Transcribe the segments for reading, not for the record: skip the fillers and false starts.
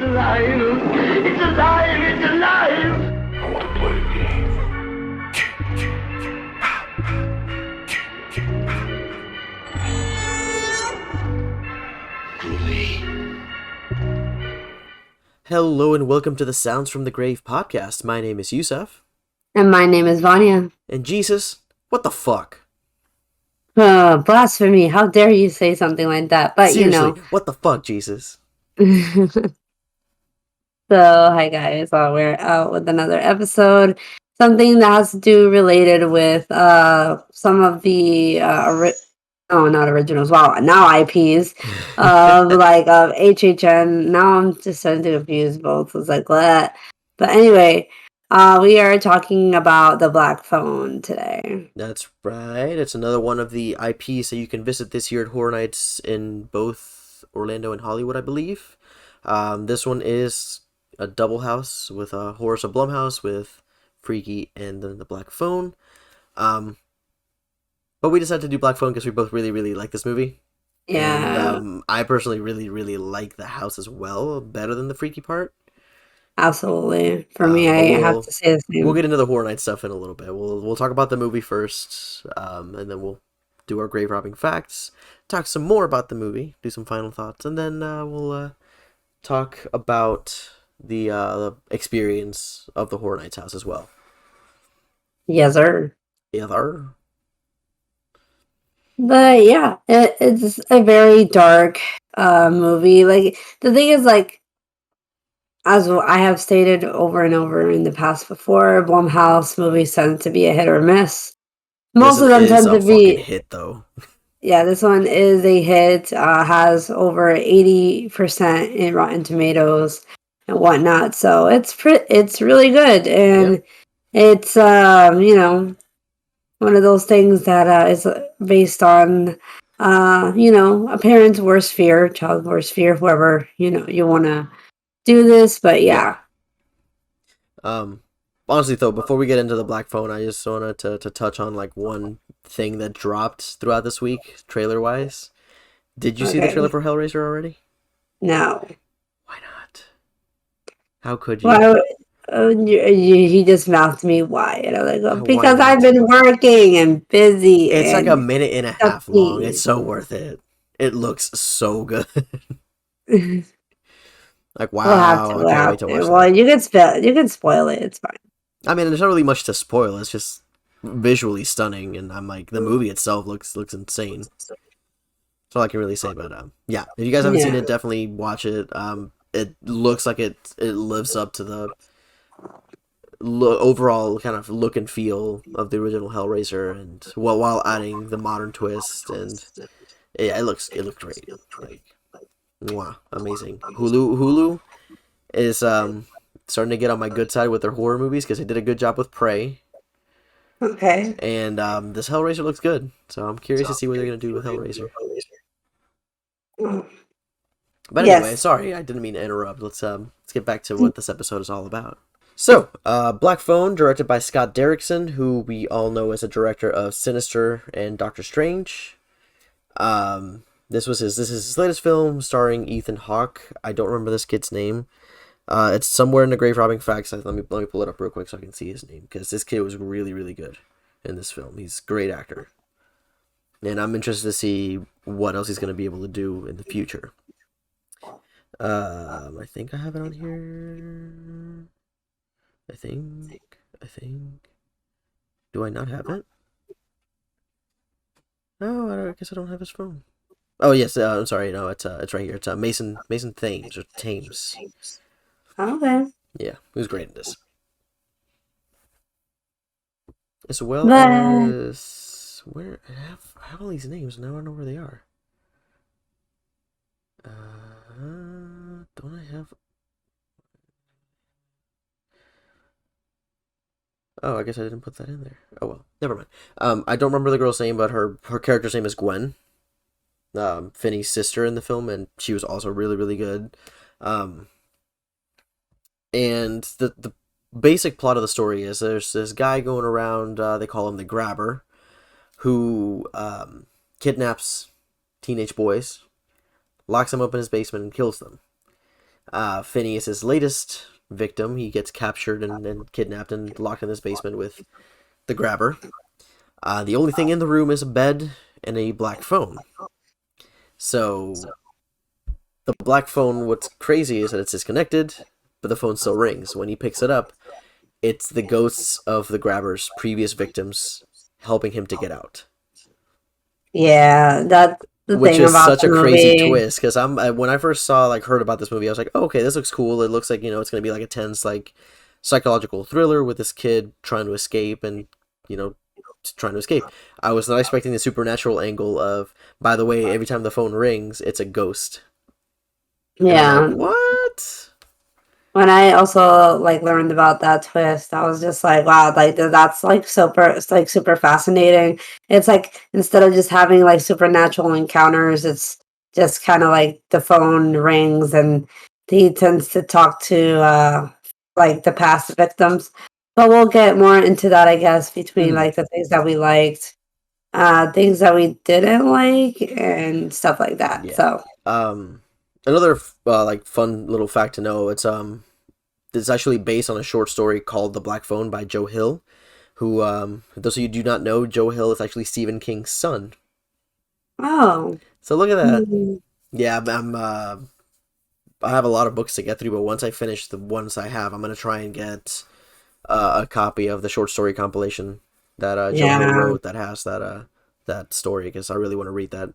alive! It's alive! It's alive! I want to play a game. Hello and welcome to the Sounds from the Grave podcast. My name is Yussef. And my name is Vania. And Jesus, what the fuck? Blasphemy. How dare you say something like that? But Seriously, what the fuck, Jesus? So, hi guys. We're out with another episode. Something that has to do related with some of the not originals. Wow, now IPs like HHN. Now I'm just starting to confuse both. It's like what? But anyway, we are talking about the Black Phone today. That's right. It's another one of the IPs that you can visit this year at Horror Nights in both Orlando and Hollywood, I believe. This one is a double house with Horrors of Blumhouse with Freaky and then the Black Phone. But we decided to do Black Phone because we both really, really like this movie. Yeah. And, I personally really, really like the house as well, better than the Freaky part. Absolutely. For me, I have to say the same. We'll get into the Horror Night stuff in a little bit. We'll talk about the movie first, and then we'll do our grave robbing facts, talk some more about the movie, do some final thoughts, and then we'll talk about the experience of the Horror Nights house as well. Yes, sir. Yeah, sir. But yeah, it's a very dark movie. Like, the thing is, like, as I have stated over and over in the past before, Blumhouse movies tend to be a hit or miss. Most of them tend to be a hit, though. Yeah, this one is a hit. Has over 80% in Rotten Tomatoes and whatnot. So it's really good, and it's one of those things that is based on a parent's worst fear, child's worst fear, whoever you want to do this. But yeah. Honestly, though, before we get into the Black Phone, I just wanted to touch on like one thing that dropped throughout this week, trailer wise. Did you see the trailer for Hellraiser already? No. Why not? How could you? Well, he just mouthed me why, and I was like, because not? I've been working and busy. It's like a minute and a half long. It's so worth it. It looks so good. Like, wow, I can't wait to watch that. Well, you can spoil it. It's fine. I mean, there's not really much to spoil. It's just visually stunning, and I'm like, the movie itself looks insane. That's all I can really say. But yeah, if you guys haven't seen it, definitely watch it. It looks like it lives up to the overall kind of look and feel of the original Hellraiser, and while adding the modern twist, and it looked great. Like, wow, amazing. Hulu is starting to get on my good side with their horror movies because they did a good job with Prey. Okay. And this Hellraiser looks good, so I'm curious to see what they're gonna do with Hellraiser. But anyway, sorry, I didn't mean to interrupt. Let's get back to what this episode is all about. So, Black Phone, directed by Scott Derrickson, who we all know as a director of Sinister and Doctor Strange. This is his latest film, starring Ethan Hawke. I don't remember this kid's name. It's somewhere in the grave robbing facts. Let me pull it up real quick so I can see his name, because this kid was really, really good in this film. He's a great actor, and I'm interested to see what else he's going to be able to do in the future. I think I have it on here. I think. Do I not have it? No, I guess I don't have his phone. Oh yes, I'm sorry. No, it's right here. It's Mason Thames or Thames. Okay. Yeah, he was great in this. As well as where I have all these names and I don't know where they are. Don't I have? Oh, I guess I didn't put that in there. Oh well, never mind. I don't remember the girl's name, but her character's name is Gwen. Finney's sister in the film, and she was also really, really good. And the basic plot of the story is there's this guy going around, they call him the Grabber, who kidnaps teenage boys, locks them up in his basement, and kills them. Finney is his latest victim. He gets captured and kidnapped and locked in this basement with the grabber. The only thing in the room is a bed and a black phone. So the black phone, what's crazy is that it's disconnected, but the phone still rings. When he picks it up, it's the ghosts of the grabber's previous victims helping him to get out. Yeah, that's the Which thing is about such the a crazy movie. twist, because when I first heard about this movie, I was like, oh, okay, this looks cool. It looks like, it's gonna be like a tense, like, psychological thriller with this kid trying to escape and, you know, trying to escape. I was not expecting the supernatural angle of, by the way, every time the phone rings, it's a ghost. And I'm like, Yeah. what? When I also like learned about that twist, I was just like, wow, like that's like super fascinating. It's like instead of just having like supernatural encounters, it's just kind of like the phone rings and he tends to talk to like the past victims. But we'll get more into that, I guess, between Mm-hmm. like the things that we liked, things that we didn't like, and stuff like that. Yeah. So, Another like fun little fact to know. It's actually based on a short story called "The Black Phone" by Joe Hill, who those of you who do not know, Joe Hill is actually Stephen King's son. oh. So look at that. Mm. Yeah, I have a lot of books to get through, but once I finish the ones I have, I'm gonna try and get a copy of the short story compilation that Joe Hill Yeah. wrote that has that story, because I really want to read that.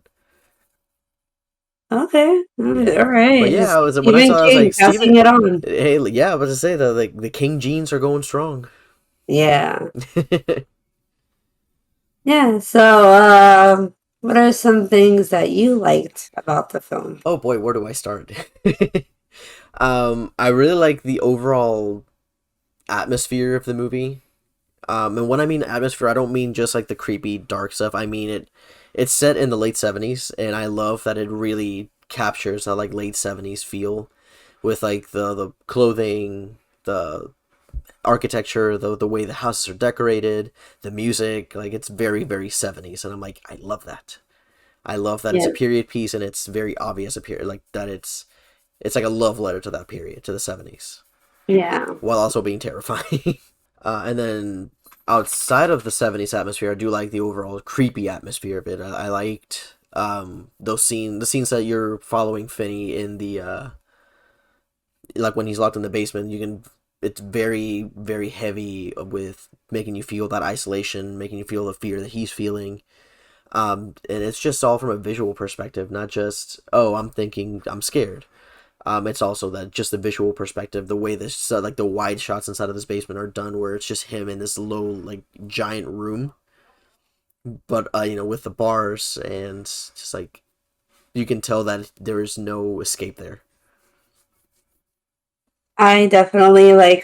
Okay. Yeah, All right. but yeah, It's when I Stephen saw it, I was King like, passing Stephen, it on. hey, yeah, I was to say that, like, the King genes are going strong. Yeah. Yeah. So, what are some things that you liked about the film? Oh boy, where do I start? I really like the overall atmosphere of the movie. And when I mean atmosphere, I don't mean just like the creepy dark stuff. I mean it's set in the late 70s, and I love that it really captures that like late 70s feel with like the clothing, the architecture, the way the houses are decorated, the music, like it's very very 70s, and I'm like, I love that. I love that it's Yeah. a period piece, and it's very obvious a period, like that it's like a love letter to that period, to the 70s, Yeah. while also being terrifying. And then outside of the 70s atmosphere, I do like the overall creepy atmosphere of it. I liked the scenes that you're following Finney in the like when he's locked in the basement. It's very very heavy with making you feel that isolation, making you feel the fear that he's feeling. And it's just all from a visual perspective, not just, oh, I'm thinking I'm scared. It's also that just the visual perspective, the way this like the wide shots inside of this basement are done, where it's just him in this low, like, giant room, but with the bars, and just like you can tell that there is no escape there. I definitely like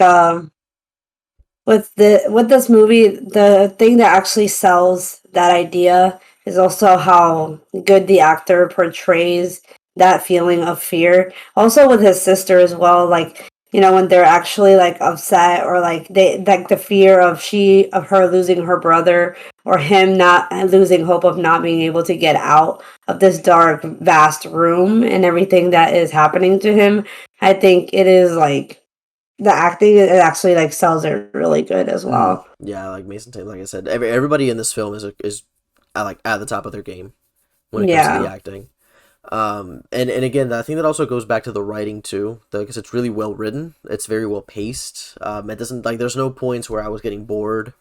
with this movie, the thing that actually sells that idea is also how good the actor portrays that feeling of fear. Also with his sister as well, like when they're actually like upset or like they like the fear of her losing her brother or him not losing hope of not being able to get out of this dark vast room and everything that is happening to him. I think it is like the acting, it actually like sells it really good as well. Yeah, like Mason Taylor, like I said, everybody in this film is like at the top of their game when it comes to the Yeah. acting. And again, I think that also goes back to the writing too, because it's really well written. It's very well paced. It doesn't, like, there's no points where I was getting bored,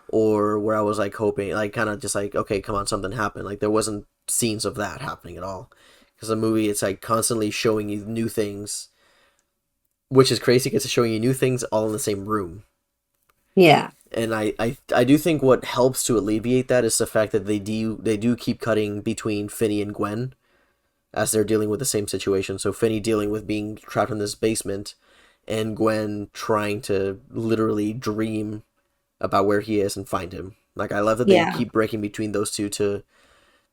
or where I was like hoping, like, kind of just like, okay, come on, something happened. Like, there wasn't scenes of that happening at all, because the movie, it's like constantly showing you new things, which is crazy because it's showing you new things all in the same room. Yeah. And I do think what helps to alleviate that is the fact that they do keep cutting between Finney and Gwen as they're dealing with the same situation. So Finney dealing with being trapped in this basement, and Gwen trying to literally dream about where he is and find him. Like, I love that they Yeah. keep breaking between those two to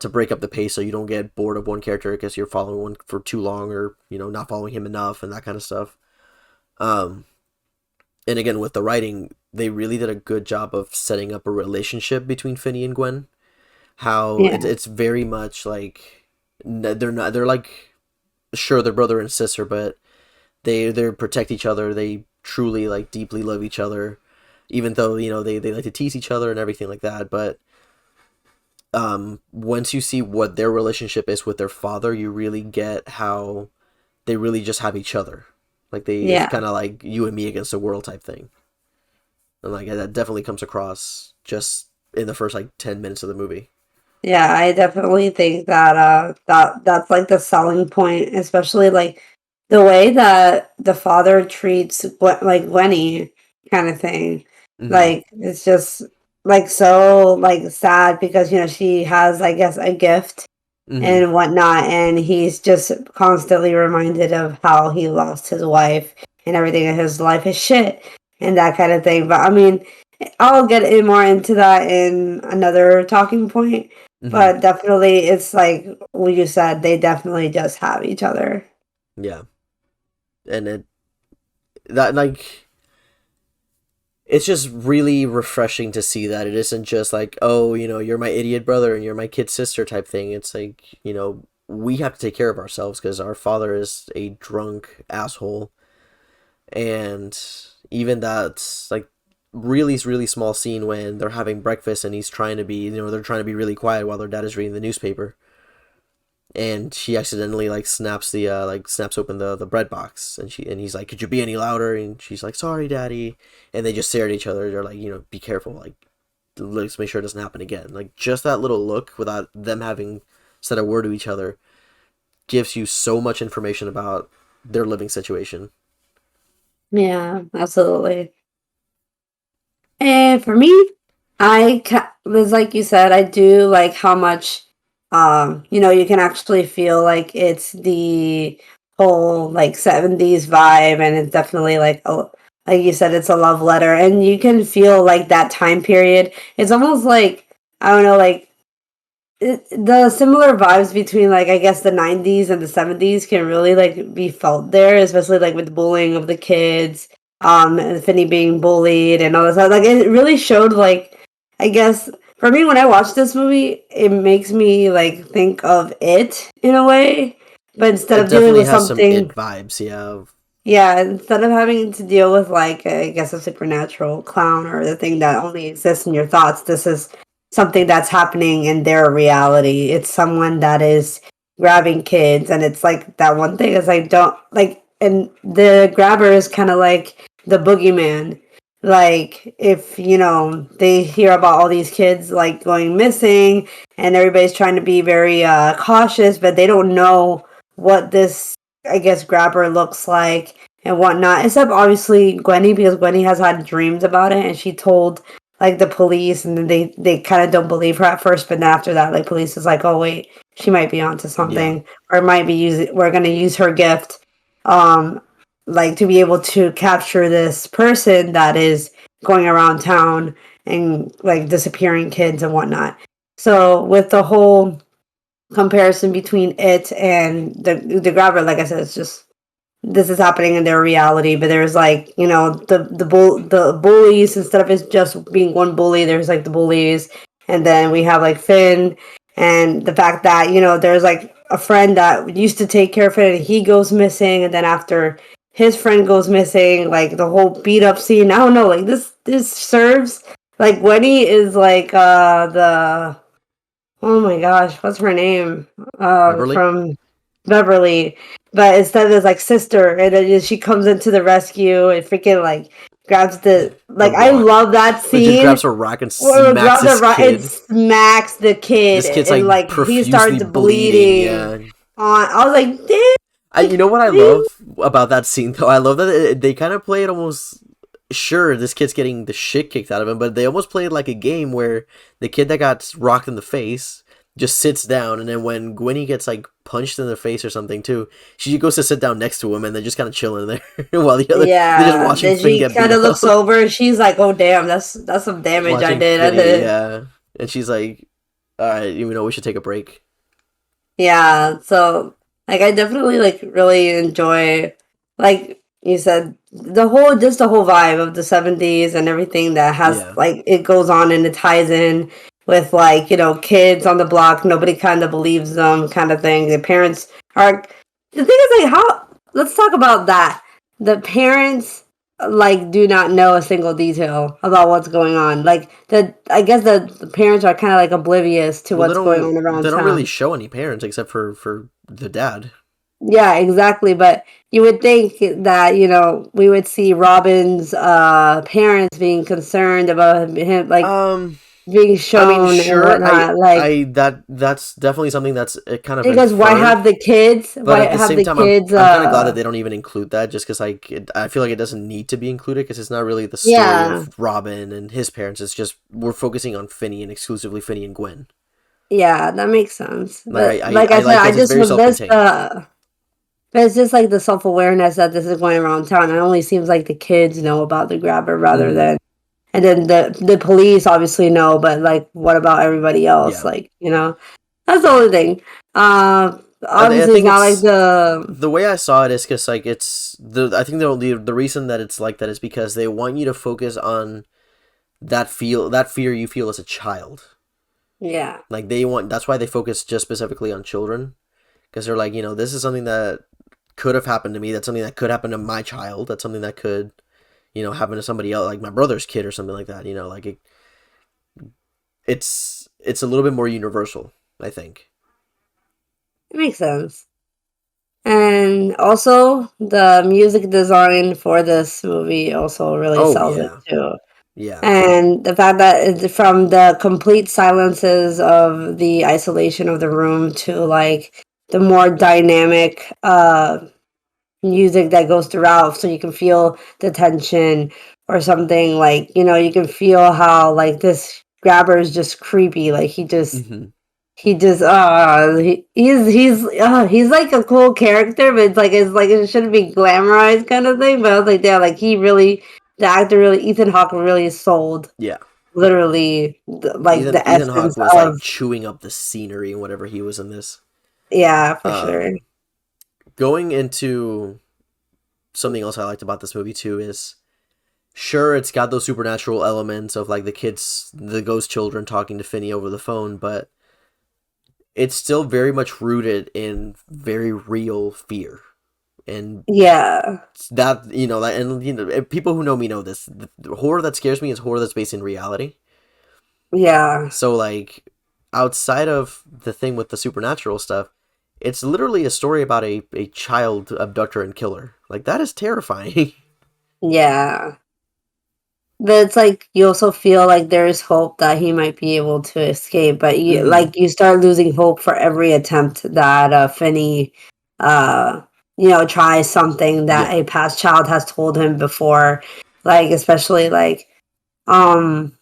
break up the pace, so you don't get bored of one character because you're following one for too long, or not following him enough, and that kind of stuff. Um, and again, with the writing, they really did a good job of setting up a relationship between Finney and Gwen. How Yeah. it's very much like they're like, sure, they're brother and sister, but they protect each other. They truly like deeply love each other, even though they like to tease each other and everything like that. But once you see what their relationship is with their father, you really get how they really just have each other. Like it's kind of like you and me against the world type thing. And like that definitely comes across just in the first like 10 minutes of the movie. Yeah, I definitely think that that's like the selling point, especially like the way that the father treats like Gwenny kind of thing. Mm-hmm. Like it's just like so like sad because she has, I guess, a gift Mm-hmm. and whatnot, and he's just constantly reminded of how he lost his wife and everything in his life is shit and that kind of thing. But I mean, I'll get in more into that in another talking point. Mm-hmm. But definitely, it's like what you said, they definitely just have each other. Yeah. And that like it's just really refreshing to see that it isn't just like, oh, you're my idiot brother and you're my kid sister type thing. It's like, we have to take care of ourselves because our father is a drunk asshole. And even that's like really small scene when they're having breakfast and he's trying to be, they're trying to be really quiet while their dad is reading the newspaper. And she accidentally like snaps open the bread box, and he's like, could you be any louder? And she's like, sorry daddy. And they just stare at each other. They're like, be careful, like let's make sure it doesn't happen again. Like just that little look without them having said a word to each other gives you so much information about their living situation. Yeah, absolutely. And for me, was like you said, I do like how much, you can actually feel like it's the whole like 70s vibe, and it's definitely like you said, it's a love letter, and you can feel like that time period. It's almost like, I don't know, like the similar vibes between, like, I guess the 90s and the 70s can really like be felt there, especially like with bullying of the kids, and Finney being bullied and all this stuff. Like it really showed, like, I guess for me, when I watch this movie, it makes me like think of it in a way, but instead It of dealing definitely with has some something, it vibes, yeah. yeah, instead of having to deal with, like, I guess, a supernatural clown or the thing that only exists in your thoughts, this is something that's happening in their reality. It's someone that is grabbing kids, and it's like that one thing is like, don't like, and the grabber is kind of like the boogeyman. Like, if they hear about all these kids like going missing, and everybody's trying to be very cautious, but they don't know what this, I guess, grabber looks like and whatnot. Except obviously Gwenny, because Gwenny has had dreams about it, and she told like the police, and then they kind of don't believe her at first, but then after that, like, police is like, oh wait, she might be onto Yeah. something, or might be using. We're gonna use her gift, um, like, to be able to capture this person that is going around town and like disappearing kids and whatnot. So with the whole comparison between it and the grabber, like I said, it's just, this is happening in their reality, but there's like, the bullies, instead of it just being one bully, there's like the bullies, and then we have like Finn, and the fact that there's like a friend that used to take care of it, and he goes missing, and then after his friend goes missing, like the whole beat up scene, I don't know, like this serves, like, Wendy is like the, oh my gosh, what's her name? Beverly? From Beverly. But instead it's like sister, and then she comes into the rescue and freaking like grabs The I rock. love that Legit scene grabs a rock and where it smacks grabs the this right and kid. smacks the kid, This kid's and like like he profusely starts bleeding, bleeding. yeah. I was like, You know what I damn. love about that scene though? I love that they kind of play it almost. Sure, this kid's getting the shit kicked out of him, but they almost play it like a game where the kid that got rocked in the face just sits down, and then when Gwenny gets like punched in the face or something too, she goes to sit down next to him, and they're just kind of chilling there while they're just Yeah. watching Then Finn she get beat kind of up, looks over and she's like, oh damn, that's some damage I watching did. I Finney, did. yeah, and she's like, "All right, we should take a break." Yeah, so like I definitely like really enjoy, like you said, the whole vibe of the 70s and everything that has, Yeah, like, it goes on and it ties in with, like, kids on the block, nobody kind of believes them kind of thing. The parents are, the thing is, like, how, let's talk about that. the parents like do not know a single detail about what's going on. Like I guess the parents are kind of like oblivious to Well, what's going on they around don't really town. show any parents except for the dad. Yeah, exactly. But you would think that, we would see Robin's parents being concerned about him like being I mean, shown and sure, whatnot. Like, that's definitely something that's kind of because why inferred. have the kids? But Why at the have same the time, kids? I'm kind of glad that they don't even include that, just because I feel like it doesn't need to be included because it's not really the story Yeah, of Robin and his parents. It's just we're focusing on Finney and exclusively Finney and Gwen. yeah, that makes sense. Like But like I I said, like I that it's just very with self this, contained. but it's just like the self awareness that this is going around town. It only seems like the kids know about the grabber rather Mm-hmm. than, and then the police obviously know, but like, what about everybody else? Yeah, Like, that's the only thing. I Obviously, it's think not like it's the the way I saw it is because like it's the I think the reason that it's like that is because they want you to focus on that fear you feel as a child. yeah, Like they want that's why they focus just specifically on children because they're like this is something that could have happened to me. That's something that could happen to my child. That's something that could happen to somebody else, like my brother's kid or something like that. Like it's a little bit more universal, I think. it makes sense. And also, the music design for this movie also really Oh sells it yeah, too. yeah. And the fact that from the complete silences of the isolation of the room to like the more dynamic music that goes throughout, so you can feel the tension or something, like, you can feel how like this grabber is just creepy, like Hmm. he just he's like a cool character, but it's like it shouldn't be glamorized kind of thing. But I was like, yeah, like the actor really, Ethan Hawke really sold Yeah. literally like the Ethan Hawke essence was like of, chewing up the scenery and whatever he was in this. yeah, for sure. Um, Going into something else I liked about this movie too is sure it's got those supernatural elements of like the ghost children talking to Finney over the phone, but it's still very much rooted in very real fear. And Yeah, that people who know me know this. The horror that scares me is horror that's based in reality. yeah, So like outside of the thing with the supernatural stuff, it's literally a story about a child abductor and killer. Like that is terrifying. yeah. But it's like you also feel like there's hope that he might be able to escape, but Hmm. you start losing hope for every attempt that Finney, uh, tries something that Yeah. a past child has told him before. Like, especially like, um,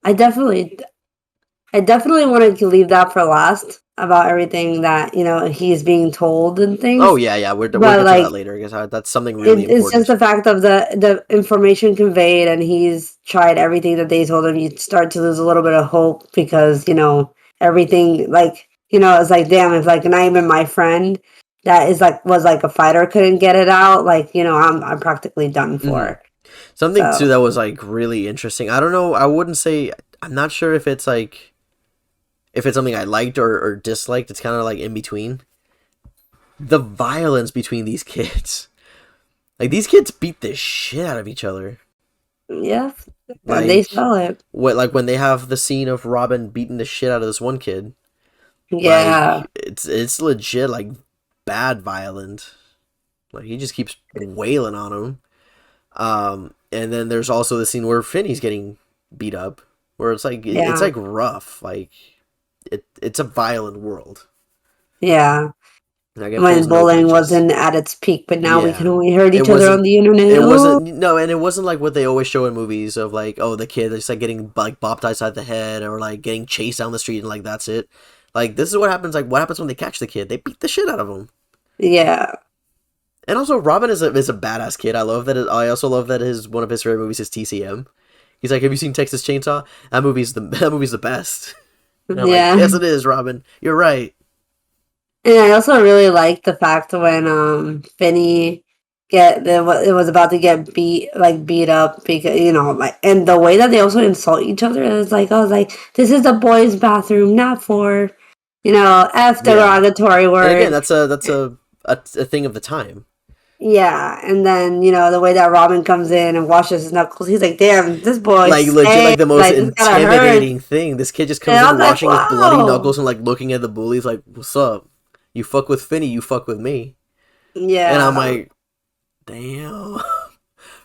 I definitely I definitely wanted to leave that for last about everything that he's being told and Oh things, yeah, yeah. We'll but get to that like later because that's something really it's just important. the fact of the information conveyed, and he's tried everything that they told him. You start to lose a little bit of hope because everything, like, it's like, damn, if like not even my friend that is like was like a fighter couldn't get it out, like, I'm practically done Hmm. for. Something too So that was like really interesting. I don't know. I wouldn't say. I'm not sure if it's like if it's something I liked or disliked. It's kind of like in between. The violence between these kids. Like these kids beat the shit out of each other. yeah, they Like sell it. when they have the scene of Robin beating the shit out of this one kid. Yeah, Like it's legit like bad violent. Like he just keeps wailing on him. And then there's also the scene where Finney's getting beat up, where it's yeah, like rough. Like it's a violent world. yeah. Like it pulls When no bullying punches. wasn't at its peak, but now we can Yeah. only hurt It each other on wasn't the internet. it Oh, wasn't no, and it wasn't like what they always show in movies of like, oh, the kid is like getting like bopped outside the head or like getting chased down the street and like that's it. Like this is what happens. Like what happens when they catch the kid? They beat the shit out of him. yeah, And also, Robin is a badass kid. I love that. I also love that his one of his favorite movies is TCM. He's like, "Have you seen Texas Chainsaw? That movie's the best." And I'm like, yeah. "Yes, it is, Robin. You're right." And I also really liked the fact when Finney it was about to get beat up, because like, and the way that they also insult each other is like, I was like, this is a boys' bathroom, not for F Yeah. derogatory And again, word. that's a thing of the time. Yeah, and then the way that Robin comes in and washes his knuckles, he's like, "Damn, this boy Like legit, like stank. the most Like this gotta hurt." intimidating thing. This kid just And comes I in was like, washing his bloody "Wow." knuckles and like looking at the bullies like, "What's up? You fuck with Finny, you fuck with me." And I'm Yeah. like, damn.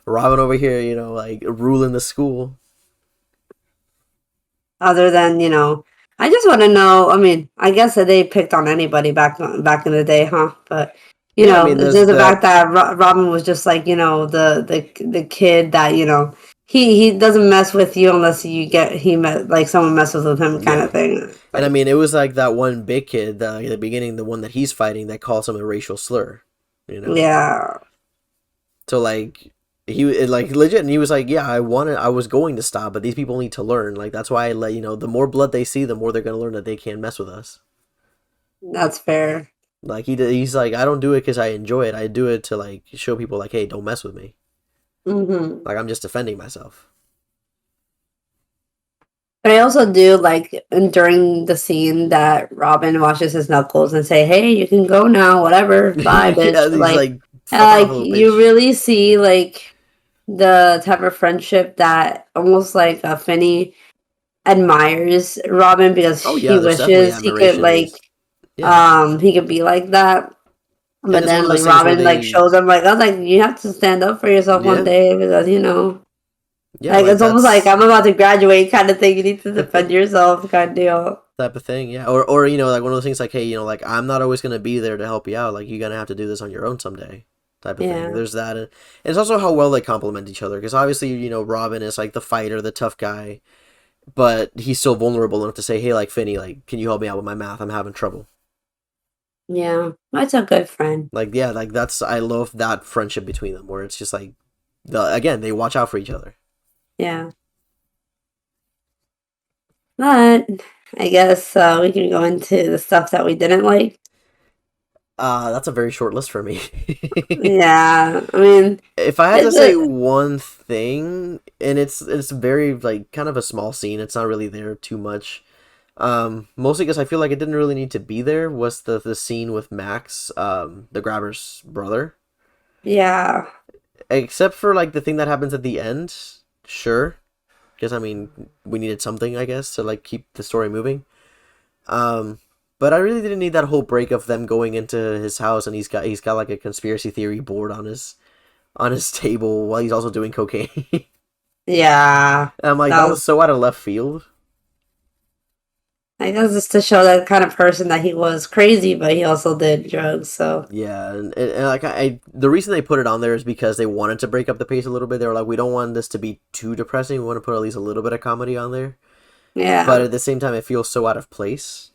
Robin over here, like ruling the school. Other than I just want to know. I mean, I guess that they picked on anybody back in the day, huh? But Yeah, I mean, it's there's just the that. fact that Robin was just like the kid that he doesn't mess with you unless like someone messes with him kind Yeah. of thing. And I Like, mean, it was like that one big kid that, like, at the beginning, the one that he's fighting, that calls him a racial slur. yeah, So like like legit, and he was like, yeah, I was going to stop, but these people need to learn. Like that's why I let the more blood they see, the more they're gonna learn that they can't mess with us. that's fair. Like he's like, I don't do it because I enjoy it. I do it to like show people like, hey, don't mess with me. Hmm. Like I'm just defending myself. But I also do like during the scene that Robin washes his knuckles and say, "Hey, you can go now, whatever, bye, bitch." Yeah, he's Like, like, fuck off, little you bitch. really see like the type of friendship that almost like Finney admires Robin because Oh he yeah, there's definitely wishes he could admiration. like Yeah, he could be like that. and But it's one then of like those things where Robin like they, shows him like, I was like, you have to stand up for yourself one yeah, day because yeah, like like it's almost like that's I'm about to graduate kind of thing. You need to defend yourself kind of deal. type of thing. Yeah, or like one of those things like, hey, like I'm not always gonna be there to help you out. Like you're gonna have to do this on your own someday. Type of thing. Yeah. There's that, and it's also how well they complement each other. Because obviously, Robin is like the fighter, the tough guy, but he's still vulnerable enough to say, hey, like Finny, like, can you help me out with my math? I'm having trouble. Yeah, that's a good friend. Like, yeah, like I love that friendship between them, where it's just like, again, they watch out for each other. Yeah, but I guess we can go into the stuff that we didn't like. That's a very short list for me. Yeah, I mean, If I had to it's say a, one thing, and it's very like kind of a small scene, it's not really there too much. Mostly because I feel like it didn't really need to be there. Was the scene with Max, the grabber's brother? yeah, Except for like the thing that happens at the end, sure. Because I mean, we needed something, I guess, to like keep the story moving. Um, but I really didn't need that whole break of them going into his house and he's got like a conspiracy theory board on his table while he's also doing cocaine. yeah. And I'm like, That that was, was so out of left field. I guess it's to show that kind of person that he was crazy, but he also did drugs. So Yeah, and like the reason they put it on there is because they wanted to break up the pace a little bit. They were like, we don't want this to be too depressing. We want to put at least a little bit of comedy on there. But yeah, at the same time, it feels so out of place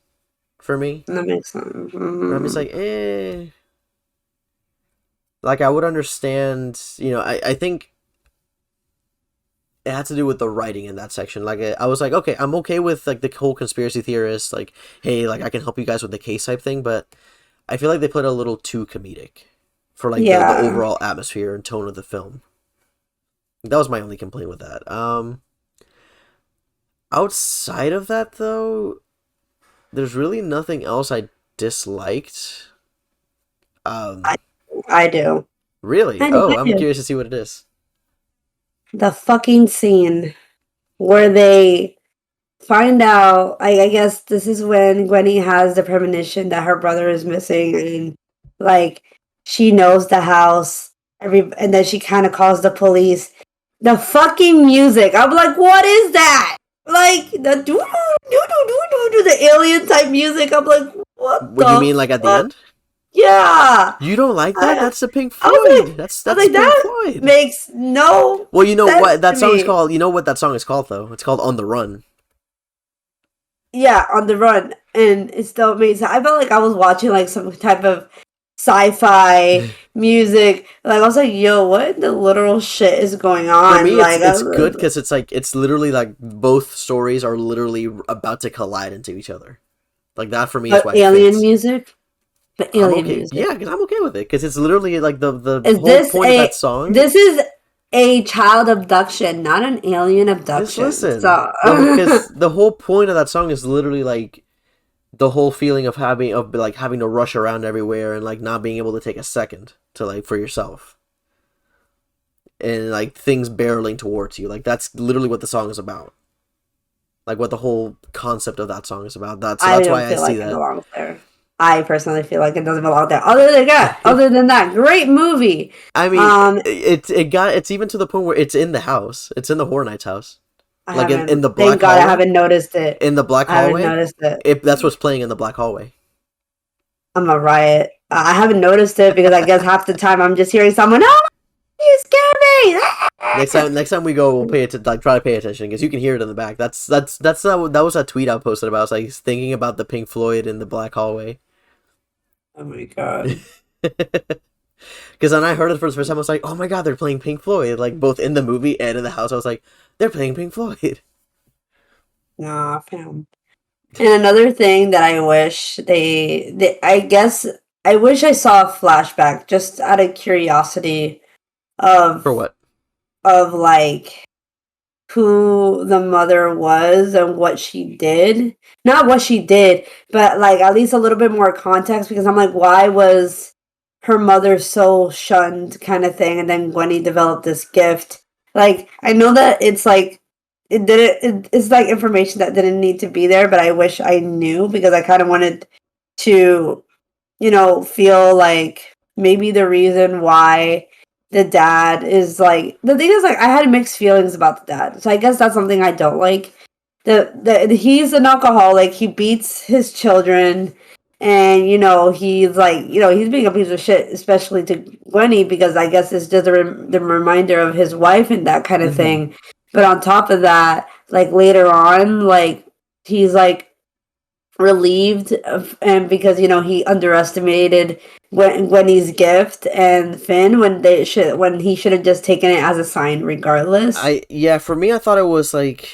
for me. that makes sense. Where I'm just like, eh. Like I would understand, I think it had to do with the writing in that section. Like I was like, okay, I'm okay with like the whole conspiracy theorist, like, hey, like I can help you guys with the case type thing, but I feel like they put it a little too comedic for like the Yeah, overall atmosphere and tone of the film. That was my only complaint with that. Outside of that though, there's really nothing else I disliked. Um, I I do. really? I do. Oh, I I'm do. curious to see what it is. The fucking scene where they find out. I guess this is when Gwenny has the premonition that her brother is missing, and like she knows the house. And then she kind of calls the police. The fucking music. I'm like, what is that? Like the do do do do do do the alien type music. I'm like, what What you the mean, like at the fuck? end? Yeah. You don't like that? I, That's the Pink I was Floyd. like, That's Pink that Floyd. makes no Well, you know sense what that to song is me. called. You know what that song is called though. It's called "On the Run." Yeah, on the run, and it still amazing. I felt like I was watching like some type of sci-fi music. Like I was like, "Yo, what the literal shit is going For on?" me, Like, it's good because it's like it's literally like both stories are literally about to collide into each other. Like that for me is but why it alien fits. music, but I'm alien okay. music. Yeah, because I'm okay with it because it's literally like the Is whole this point of that a? song. This is a child abduction, not an alien Just abduction. listen, So, the because the whole point of that song is literally like the whole feeling of having to rush around everywhere and like not being able to take a second to like for yourself, and like things barreling towards you. Like that's literally what the song is about. Like what the whole concept of that song is about. That's why I see that. It belongs there. I personally feel like it doesn't belong there. Other than that, great movie. I mean, it's even to the point where it's in the house. It's in the Horror Nights house. Like in the black thank God hallway. I haven't noticed it. In the black hallway? I haven't noticed it. That's what's playing in the black hallway. I'm a riot. I haven't noticed it because I guess half the time I'm just hearing someone, oh, you scared me! Next time we go, we'll try to pay attention because you can hear it in the back. That was a tweet I posted about. I was like thinking about the Pink Floyd in the black hallway. Oh my God. Because when I heard it for the first time, I was like, oh my God, they're playing Pink Floyd. Like both in the movie and in the house. I was like, they're playing Pink Floyd. Nah, fam. And another thing that I wish I wish I saw a flashback just out of curiosity of For what? Of like who the mother was and what she did. Not what she did, but like at least a little bit more context, because I'm like, why was her mother so shunned kind of thing, and then Gwenny developed this gift. Like I know that it's like it's like information that didn't need to be there, but I wish I knew because I kind of wanted to, feel like maybe the reason why the dad is like, the thing is like I had mixed feelings about the dad, so I guess that's something I don't like. He's an alcoholic. He beats his children, and he's like, he's being a piece of shit, especially to Gwenny, because I guess it's just the reminder of his wife and that kind of thing. But on top of that, like later on, like he's like relieved and because he underestimated Gwenny's gift and Finn when he should have just taken it as a sign regardless. For me, I thought it was like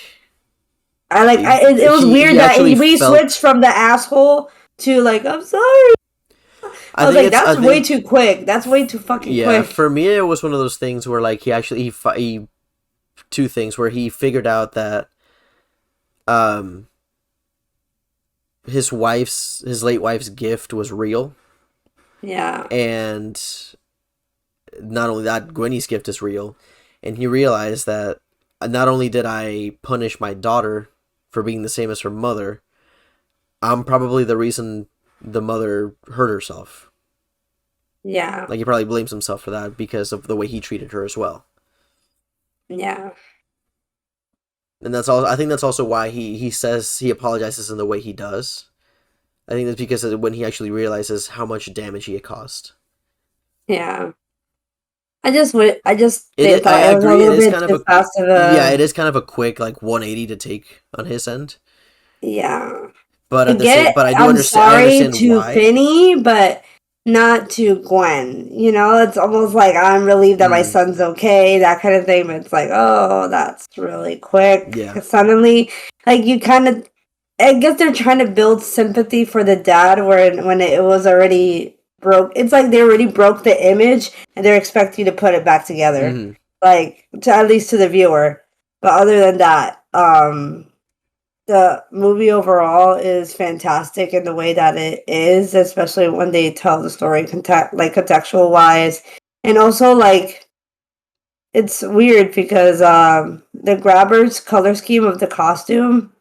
it was weird that we switched from the asshole to like, I'm sorry. I was like, that's way too quick. That's way too fucking quick. Yeah, for me, it was one of those things where like he two things where he figured out that his late wife's gift was real. Yeah. And not only that, Gwenny's gift is real. And he realized that not only did I punish my daughter for being the same as her mother, I'm probably the reason the mother hurt herself. Yeah. Like he probably blames himself for that because of the way he treated her as well. Yeah. And I think that's also why he says he apologizes in the way he does. I think that's because when he actually realizes how much damage he had caused. Yeah. I agree. It is kind of it is kind of a quick like 180 to take on his end. Yeah. But I do understand. I'm I sorry understand to why. Finny, but not to Gwen. It's almost like I'm relieved that my son's okay, that kind of thing. But it's like, oh, that's really quick. Yeah. Suddenly, like you kind of, I guess they're trying to build sympathy for the dad when it was already broke. It's like they already broke the image and they're expecting you to put it back together, like at least to the viewer. But other than that, the movie overall is fantastic in the way that it is, especially when they tell the story contextual wise. And also like it's weird because the Grabber's color scheme of the costume,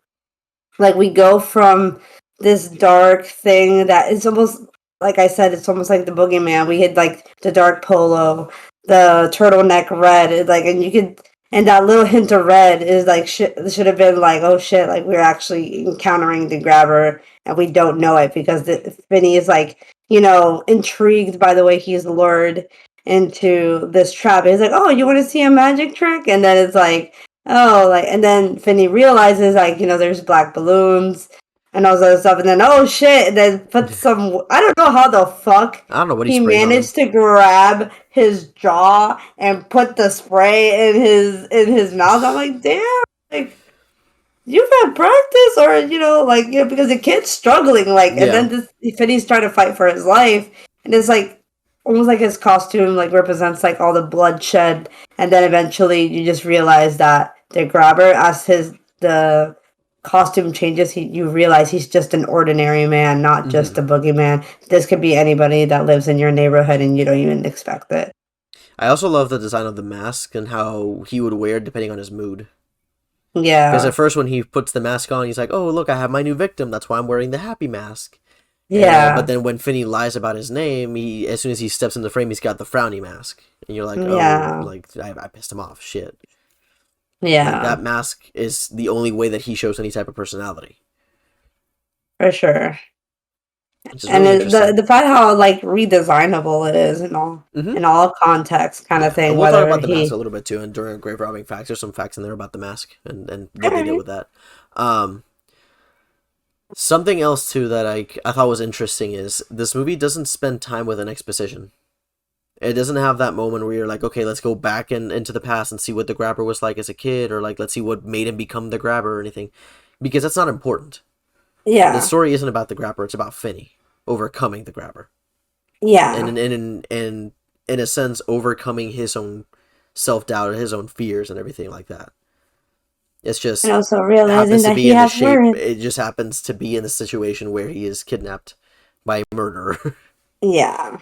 like we go from this dark thing that is almost, like I said, it's almost like the boogeyman. We had like the dark polo, the turtleneck red, like, and that little hint of red is like should have been like, oh shit, like we're actually encountering the Grabber and we don't know it because Finny is like, intrigued by the way he's lured into this trap. He's like, oh, you want to see a magic trick? And then it's like, oh, like, and then Finny realizes like, there's black balloons and all that stuff, and then oh shit, and then put some, I don't know how the fuck I don't know what he managed to grab his jaw and put the spray in his mouth. I'm like, damn, like you've had practice, or because the kid's struggling, like, and then Finny's trying to fight for his life, and it's like almost like his costume like represents like all the bloodshed, and then eventually you just realize that the Grabber as the costume changes, you realize he's just an ordinary man, not just a boogeyman. This could be anybody that lives in your neighborhood and you don't even expect it. I also love the design of the mask and how he would wear it depending on his mood. Because Yeah. at first when he puts the mask on, he's like, oh, look, I have my new victim. That's why I'm wearing the happy mask. Yeah. But then when Finney lies about his name, as soon as he steps in the frame, he's got the frowny mask. And you're like, oh, Yeah. like, I pissed him off. Shit. Yeah. Like, that mask is the only way that he shows any type of personality. For sure. Which is And really interesting. the fact how like redesignable it is in all contexts kind of thing. And we'll talk Whether about the mask a little bit too, and during Grave Robbing Facts, there's some facts in there about the mask and what they did with that. Something else too that I thought was interesting is this movie doesn't spend time with an exposition. It doesn't have that moment where you're like, okay, let's go back into the past and see what the grabber was like as a kid, or like let's see what made him become the grabber or anything, because that's not important. Yeah. The story isn't about the grabber; it's about Finney overcoming the grabber. Yeah. And in a sense, overcoming his own self-doubt, his own fears, and everything like that. It's just And also realizing happens to that be he in the has shape. worth. It just happens to be in the situation where he is kidnapped by a murderer. Yeah.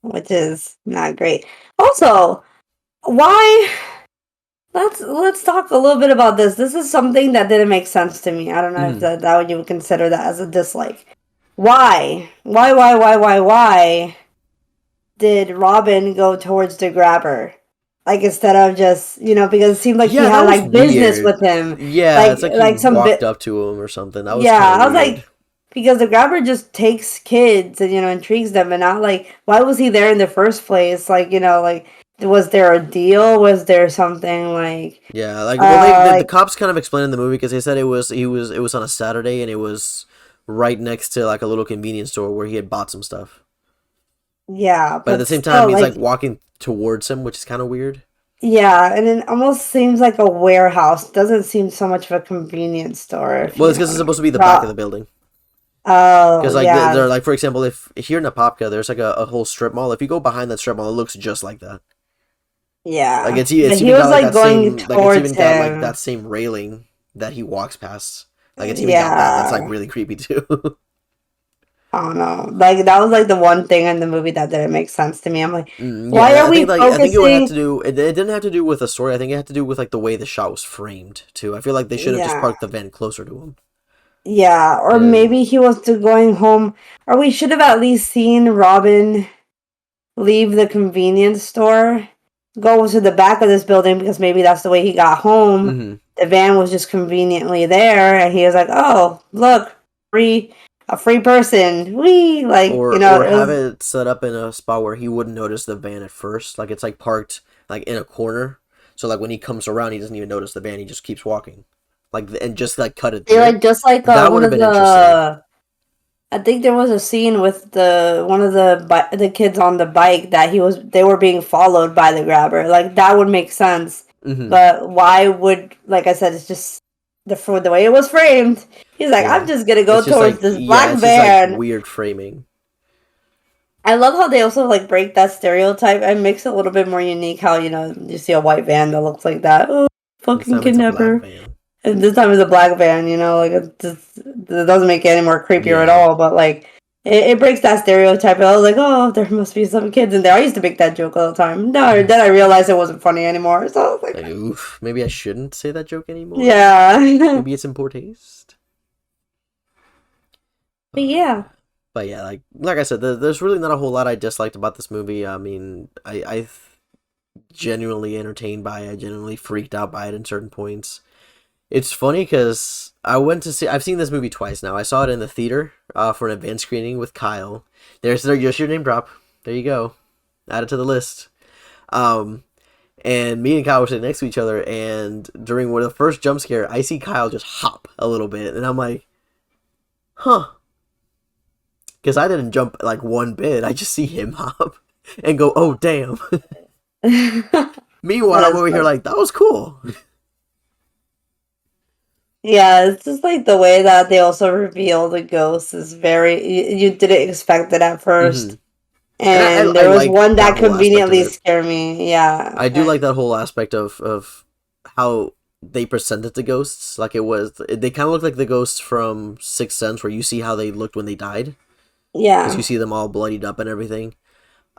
Which is not great. Also, why let's talk a little bit about this. This is something that didn't make sense to me. I don't know if that you would consider that as a dislike. Why did Robin go towards the grabber? Like, instead of just, because it seemed like he had like business with him. Yeah, it's like he walked up to him or something. That was I was weird. like, because the grabber just takes kids and intrigues them, and not like, why was he there in the first place? Like, like, was there a deal? Was there something like? Yeah, like, well, the cops kind of explained in the movie because they said it was on a Saturday and it was right next to like a little convenience store where he had bought some stuff. Yeah, but at the same time, he's like walking towards him, which is kind of weird. Yeah, and it almost seems like a warehouse. Doesn't seem so much of a convenience store. Well, it's because it's supposed to be the back of the building. Oh, because like yeah. they're like, for example, if here in Apopka, there's like a whole strip mall. If you go behind that strip mall, it looks just like that. Yeah, like it's he even was got like that going same, towards like it's even got like him. that same railing that he walks past. Like it's even got that. That's like really creepy too. I don't know. Like, that was like the one thing in the movie that didn't make sense to me. I'm like, why yeah, are we focusing? I think it would have to do. It didn't have to do with the story. I think it had to do with like the way the shot was framed too. I feel like they should have just parked the van closer to him. Yeah, or maybe he was going home, or we should have at least seen Robin leave the convenience store, go to the back of this building, because maybe that's the way he got home. Mm-hmm. The van was just conveniently there, and he was like, "Oh, look, a free person." Or have it set up in a spot where he wouldn't notice the van at first, like it's like parked like in a corner. So like when he comes around, he doesn't even notice the van. He just keeps walking, like, and just like cut it there. Like, just like that would have been interesting. I think there was a scene with one of the kids on the bike that they were being followed by the grabber. Like, that would make sense. Mm-hmm. But why would, like I said, it's just the way it was framed. He's like, I'm just gonna go towards this black van. Just like weird framing. I love how they also like break that stereotype and makes it a little bit more unique. How you see a white van that looks like that. Oh, fucking kidnapper. And this time it's a black van, like it doesn't make it any more creepier at all, but like it breaks that stereotype. I was like, oh, there must be some kids in there. I used to make that joke all the time. No, then I realized it wasn't funny anymore. So I was like, oof, maybe I shouldn't say that joke anymore. Yeah. Maybe it's in poor taste. But yeah. But yeah, like I said, there's really not a whole lot I disliked about this movie. I mean, I genuinely entertained by it. I genuinely freaked out by it in certain points. It's funny because I've seen this movie twice now. I saw it in the theater for an advanced screening with Kyle. There's just your name drop. There you go. Add it to the list. And me and Kyle were sitting next to each other, and during one of the first jump scare, I see Kyle just hop a little bit, and I'm like, huh. Because I didn't jump like one bit. I just see him hop and go, oh, damn. Meanwhile, I'm over here like, that was cool. Yeah, it's just like the way that they also reveal the ghosts is very... You didn't expect it at first. Mm-hmm. And there was one that conveniently scared me. Yeah. I do like that whole aspect of how they presented the ghosts. Like they kind of look like the ghosts from Sixth Sense, where you see how they looked when they died, because Yeah. you see them all bloodied up and everything.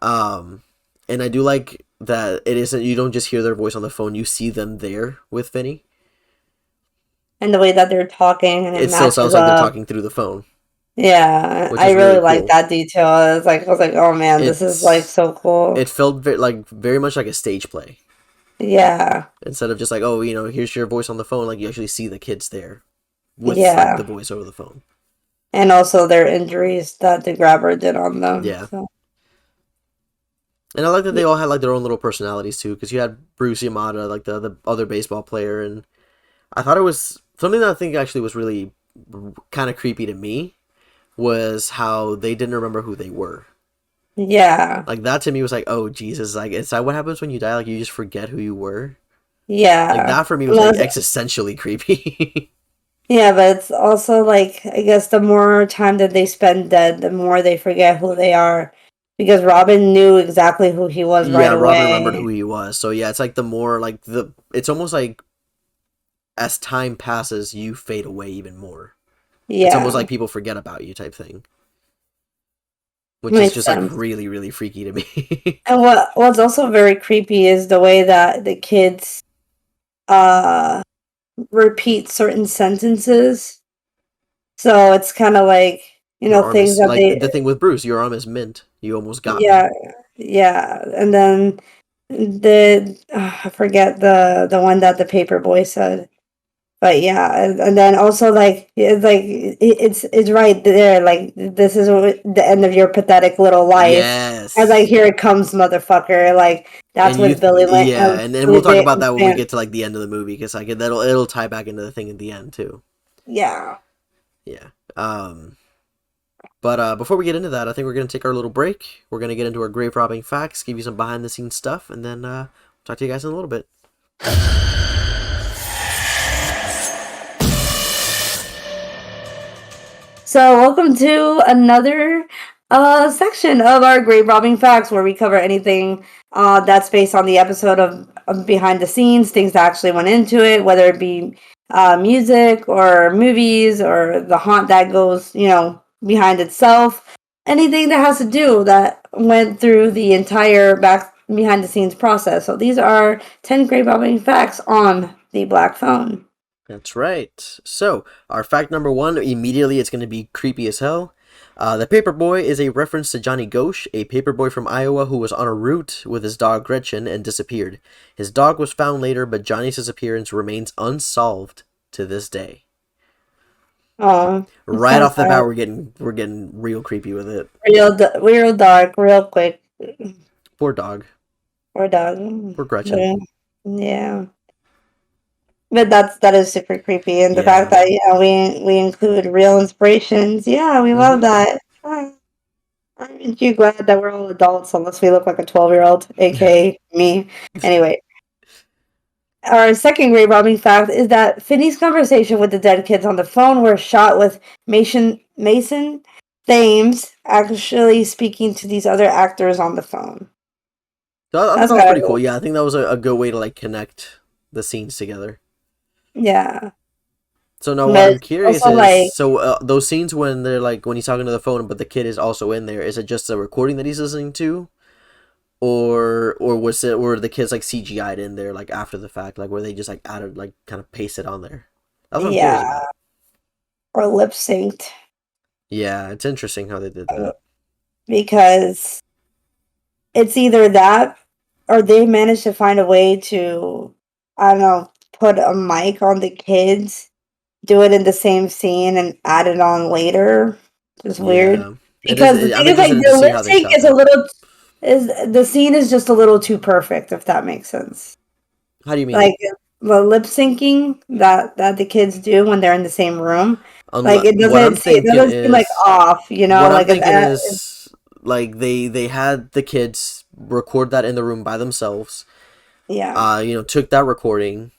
Um, and I do like that it isn't, you don't just hear their voice on the phone, you see them there with Vinny. And the way that they're talking and it It still sounds matches like they're up. talking through the phone, Yeah, which I is really really like cool. that detail. I was like, oh man, this is like It's so cool. it felt very much like a stage play, Yeah, instead of just like, oh, here's your voice on the phone. Like, you actually see the kids there with like the yeah, voice over the phone. and also their injuries that the grabber did on them. Yeah. So And I like that yeah, they all had like their own little personalities too, because you had Bruce Yamada, like the other baseball player, and I thought it was something that I think actually was really kind of creepy to me, was how they didn't remember who they were. yeah, Like, that to me was like, oh Jesus, like, is that what happens when you die? Like, you just forget who you were. Like, yeah. that for me was like Well, existentially creepy. yeah, but it's also like I guess the more time that they spend dead, the more they forget who they are. Because Robin knew exactly who he was right Yeah, Robin remembered away. who he was. So yeah, it's like the more like it's almost like as time passes, you fade away even more. It's almost Yeah, like people forget about you type thing, which is makes just like sense. really, really freaky to me. And what's also very creepy is the way that the kids uh repeat certain sentences. So it's kind of like, Your arm things is that like they, the thing with Bruce. Your arm is mint. You almost got me. yeah, yeah. And then I forget the one that the paper boy said. But yeah, and then also like it's right there. Like, this is the end of your pathetic little life. And like, Yes. here it comes, motherfucker. Like, that's And you, what Billy went. yeah, and we'll talk about that when we get to like the end of the movie, because like it'll tie back into the thing at the end too. Yeah. Yeah. But before we get into that, I think we're gonna take our little break. We're gonna get into our grave robbing facts, give you some behind the scenes stuff, and then talk to you guys in a little bit. So, welcome to another section of our grave robbing facts, where we cover anything that's based on the episode of behind the scenes, things that actually went into it, whether it be music or movies or the haunt that goes, behind itself. Anything that has to do that went through the entire back behind the scenes process. So, these are 10 grave robbing facts on the Black Phone. That's right. So, our fact number one, immediately it's going to be creepy as hell. The paperboy is a reference to Johnny Ghosh, a paperboy from Iowa who was on a route with his dog Gretchen and disappeared. His dog was found later, but Johnny's disappearance remains unsolved to this day. Oh, it's Right kind of off the sad. bat, we're getting real creepy with it. Real dark, real quick. Poor dog. Poor dog. Poor Gretchen. Yeah. Yeah. But that is super creepy, and the fact Yeah. that we include real inspirations. Yeah, we love Mm-hmm. that. Aren't you glad that we're all adults, unless we look like a 12-year-old, aka me? Anyway, our second grave robbing fact is that Finney's conversation with the dead kids on the phone were shot with Mason Thames actually speaking to these other actors on the phone. So I thought That's that was gotta pretty go. cool. Yeah, I think that was a good way to like connect the scenes together. Yeah. So now what But I'm curious also is, like, so those scenes when they're like when he's talking to the phone, but the kid is also in there. Is it just a recording that he's listening to, or was it, or the kids like CGI'd in there like after the fact, like where they just like added like kind of pasted on there? That's what I'm curious yeah, about. or lip synced, Yeah, it's interesting how they did that. because it's either that or they managed to find a way to, I don't know, put a mic on the kids, do it in the same scene, and add it on later. Just weird. Yeah, it is. Because the I'm thing is, like, interested to the see lip how they sync shot is a that. little, is the scene is just a little too perfect, if that makes sense. How do you mean? Like, the lip syncing that the kids do when they're in the same room, like, What I'm it thinking doesn't seem like is, off, what I'm like thinking is like they had the kids record that in the room by themselves. yeah, Took that recording,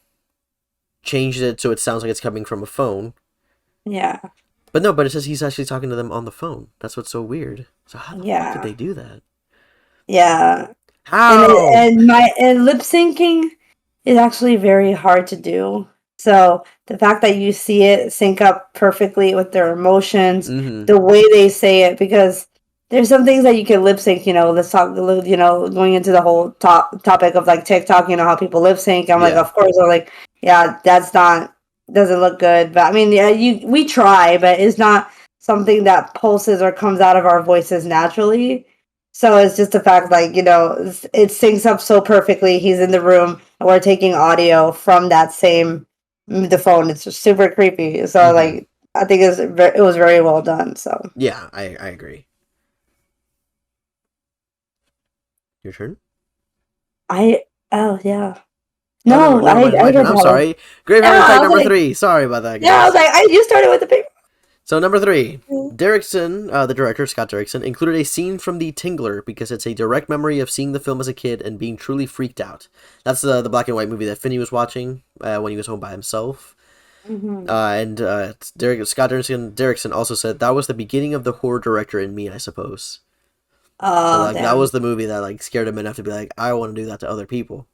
changed it so it sounds like it's coming from a phone. yeah, But no, but it says he's actually talking to them on the phone. That's what's so weird. So how the fuck did yeah, they do that? yeah. And How? lip syncing is actually very hard to do. So the fact that you see it sync up perfectly with their emotions, the way they say it, because there's some things that you can lip sync. Let's talk. Going into the whole topic of like TikTok. How people lip sync. I'm like, Yeah. of course. I'm like, yeah, that's not doesn't look good. But I mean, yeah, we try, but it's not something that pulses or comes out of our voices naturally. So it's just the fact, like, it syncs up so perfectly. He's in the room, and we're taking audio from that same the phone. It's just super creepy. So, like, I think it was very well done. So Yeah, I agree. Your turn? oh yeah. Oh, no, No, never mind. It's my I turn. don't I'm know. sorry. Grave Yeah, Robbing I fact was number like, 3. Sorry about that, yeah, I was guys. like, you started with the paper. So, number 3. Derrickson, the director, Scott Derrickson, included a scene from The Tingler because it's a direct memory of seeing the film as a kid and being truly freaked out. That's the black and white movie that Finney was watching when he was home by himself. Scott Derrickson also said that was the beginning of the horror director in me, I suppose. So, Oh, like, that damn. was the movie that, like, scared him enough to be like, I want to do that to other people.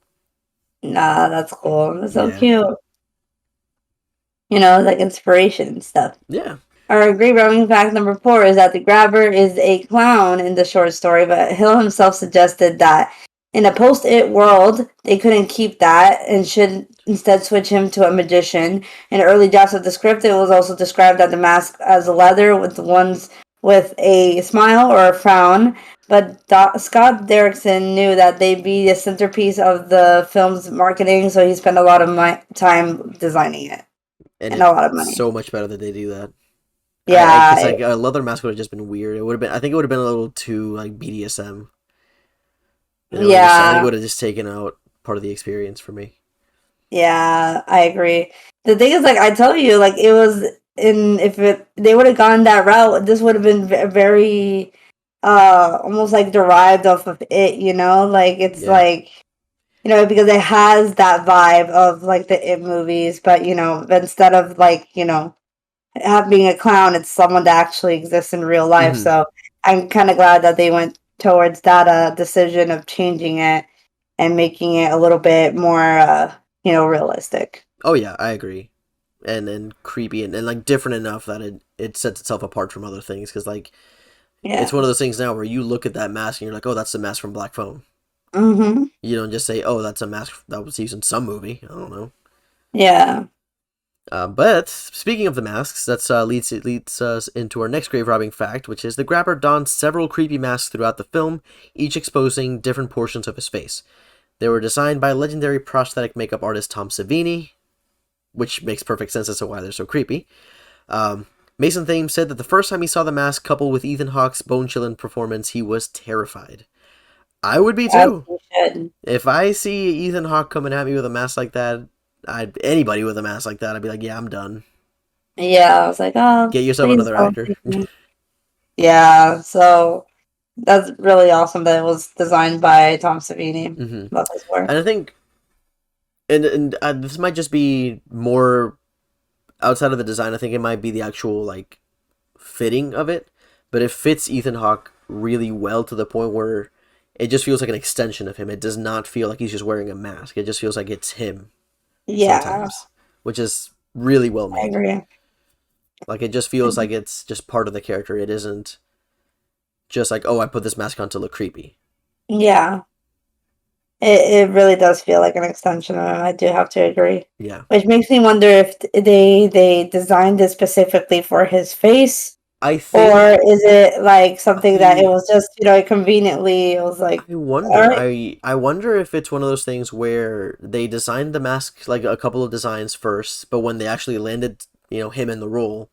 Nah, that's cool. That's so Yeah. cute. Like inspiration and stuff. Yeah. Our great rhyming fact number 4 is that the grabber is a clown in the short story, but Hill himself suggested that in a post-it world, they couldn't keep that and should instead switch him to a magician. In early drafts of the script, it was also described that the mask as leather with ones with a smile or a frown, but Scott Derrickson knew that they'd be the centerpiece of the film's marketing, so he spent a lot of time designing it And and a lot of it's money. so much better that they do that. Because Yeah, like a leather mask would have just been weird. It would have been. I think it would have been a little too like BDSM. And I think it yeah. would have just taken out part of the experience for me. Yeah, I agree. The thing is, like, I tell you, like, it was in if they would have gone that route, this would have been very, almost like derived off of it. Like it's Yeah. like because it has that vibe of like the It movies, but instead of like being a clown, it's someone that actually exists in real life. Hmm. So I'm kind of glad that they went towards that decision of changing it and making it a little bit more realistic. Oh yeah, I agree. And creepy and like different enough that it sets itself apart from other things because like it's Yeah. one of those things now where you look at that mask and you're like, oh, that's the mask from Black Phone. Mhm. You don't just say, oh, that's a mask that was used in some movie. I don't know. Yeah. But speaking of the masks, that leads us into our next grave robbing fact, which is the grabber donned several creepy masks throughout the film, each exposing different portions of his face. They were designed by legendary prosthetic makeup artist Tom Savini, which makes perfect sense as to why they're so creepy. Mason Thames said that the first time he saw the mask coupled with Ethan Hawke's bone-chilling performance, he was terrified. I would be As too. you should. If I see Ethan Hawke coming at me with a mask like that, anybody with a mask like that, I'd be like, yeah, I'm done. Yeah, I was like, oh, Get yourself please another don't actor. take me. Yeah, so that's really awesome that it was designed by Tom Savini. Hmm. Love his work. And I think, and this might just be more outside of the design. I think it might be the actual like fitting of it, but it fits Ethan Hawke really well to the point where it just feels like an extension of him. It does not feel like he's just wearing a mask. It just feels like it's him Yeah, sometimes, which is really well I made. agree. Like it just feels like it's just part of the character. It isn't just like, oh, I put this mask on to look creepy. Yeah, it really does feel like an extension of him. I do have to agree. Yeah. Which makes me wonder if they designed it specifically for his face, I or think is it like something that it I was just conveniently it was like, I all wonder. right, I wonder if it's one of those things where they designed the mask like a couple of designs first, but when they actually landed, him in the role,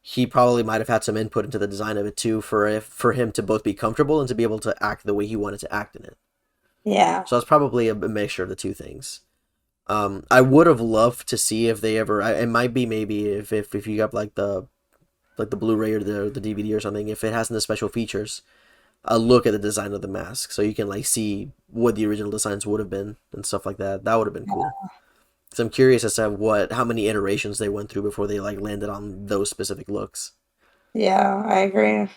he probably might have had some input into the design of it too for him to both be comfortable and to be able to act the way he wanted to act in it. yeah, So it's probably a mixture of the two things. I would have loved to see if they ever. It might be maybe if you got like the Blu-ray or the DVD or something, if it has the special features, a look at the design of the mask, so you can like see what the original designs would have been and stuff like that. That would have been cool. Because I'm curious as to how many iterations they went through before they like landed on those specific looks. yeah, I agree.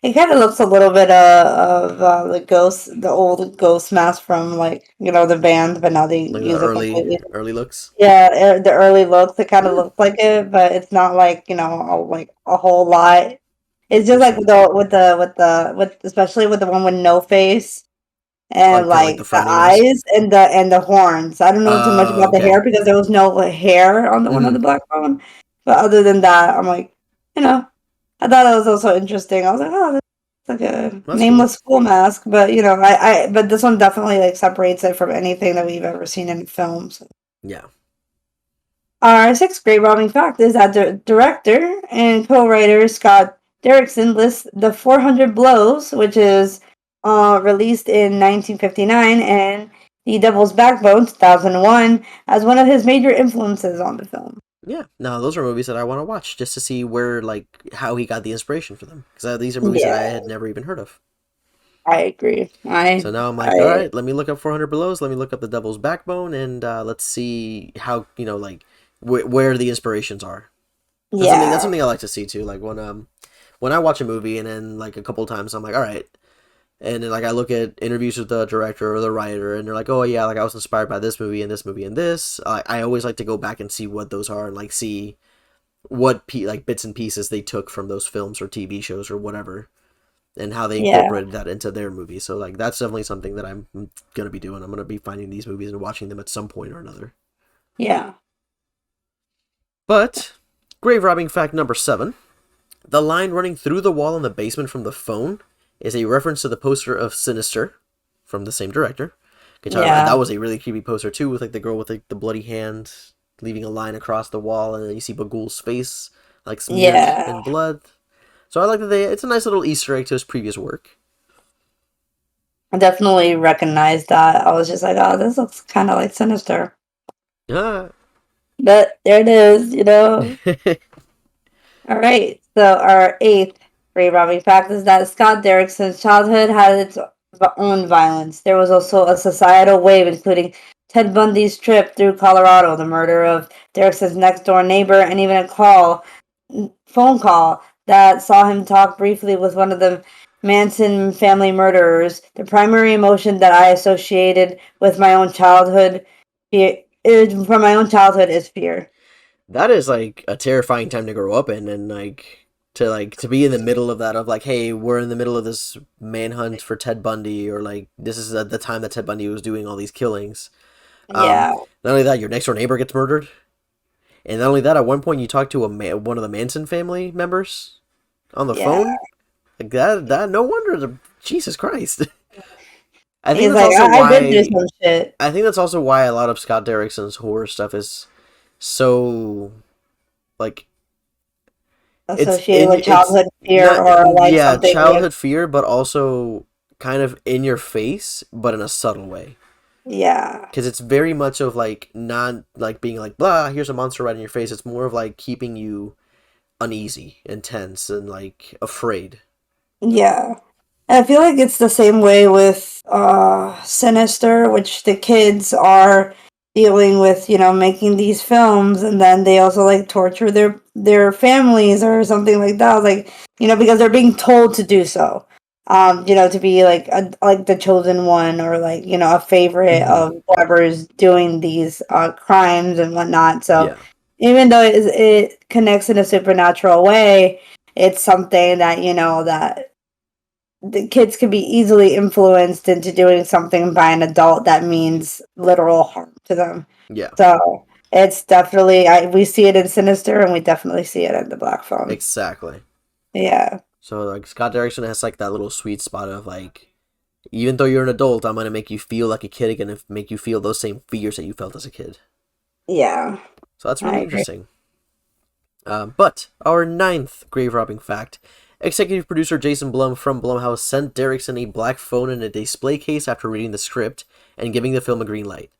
It kind of looks a little bit of the old Ghost mask from like the band, but now they Like the use it completely. early looks. Yeah, the early looks, it kind of Yeah, looks like it, but it's not like like a whole lot. It's just like interesting. with especially with the one with no face and Like the like the frowny mask. eyes and the horns. I don't know too much about the Okay. hair because there was no hair on the one of Hmm. the black phone. But other than that, I'm like, you know, I thought it was also interesting. I was like, oh, this is like a That's cool. nameless school mask, but but this one definitely like separates it from anything that we've ever seen in films. Yeah. Our sixth grade robbing fact is that the director and co-writer Scott Derrickson lists the 400 Blows, which is released in 1959, and The Devil's Backbone, 2001, as one of his major influences on the film. Yeah. Now those are movies that I want to watch just to see where like how he got the inspiration for them because these are movies that I Yeah, had never even heard of. I agree. So now I'm like, all I right, let me look up 400 Belows. Let me look up The Devil's Backbone, and let's see how like where the inspirations are. That's yeah, something I like to see too. Like when I watch a movie and then like a couple of times I'm like, all right, and then like I look at interviews with the director or the writer, and they're like, oh yeah, like I was inspired by this movie and this movie and this. I always like to go back and see what those are and like see what like bits and pieces they took from those films or TV shows or whatever, and how they yeah, incorporated that into their movie. So like that's definitely something that I'm gonna be doing. I'm gonna be finding these movies and watching them at some point or another. yeah, But grave robbing fact number 7: the line running through the wall in the basement from the phone is a reference to the poster of Sinister from the same director. yeah, That was a really creepy poster too, with like the girl with like, the bloody hand leaving a line across the wall, and then you see Bagul's face like smeared in yeah. blood. So I like that it's a nice little Easter egg to his previous work. I definitely recognized that. I was just like, oh, this looks kind of like Sinister. Ah. But there it is. All right. So our eighth grave robbing fact is that Scott Derrickson's childhood had its own violence. There was also a societal wave, including Ted Bundy's trip through Colorado, the murder of Derrickson's next door neighbor, and even a phone call that saw him talk briefly with one of the Manson family murderers. The primary emotion that I associated with my own childhood, from my own childhood, is fear. That is like a terrifying time to grow up in, and like to be in the middle of that, of like, hey, we're in the middle of this manhunt for Ted Bundy, or like this is at the time that Ted Bundy was doing all these killings. Yeah, Not only that, your next door neighbor gets murdered, and not only that, at one point you talk to one of the Manson family members on the yeah. phone. Like that no wonder Jesus Christ. I think He's that's like, also I've been through why some shit I think that's also why a lot of Scott Derrickson's horror stuff is so like associated with it's childhood fear not, or like yeah, something like, childhood fear, but also kind of in your face, but in a subtle way. yeah, Because it's very much of like not like being like blah, here's a monster right in your face. It's more of like keeping you uneasy and tense and like afraid. yeah. And I feel like it's the same way with Sinister, which the kids are dealing with, making these films, and then they also like torture their families or something like that. Like, because they're being told to do so. To be like like the chosen one, or like, a favorite Mm-hmm. of whoever's doing these crimes and whatnot. So Yeah, even though it connects in a supernatural way, it's something that that the kids can be easily influenced into doing something by an adult that means literal harm to them. yeah, So it's definitely we see it in Sinister, and we definitely see it in the Black Phone. exactly. Yeah, So like Scott Derrickson has like that little sweet spot of like, even though you're an adult, I'm gonna make you feel like a kid again and make you feel those same fears that you felt as a kid. yeah, So that's I really agree. interesting. But our ninth grave robbing fact: executive producer Jason Blum from Blumhouse sent Derrickson a black phone in a display case after reading the script and giving the film a green light.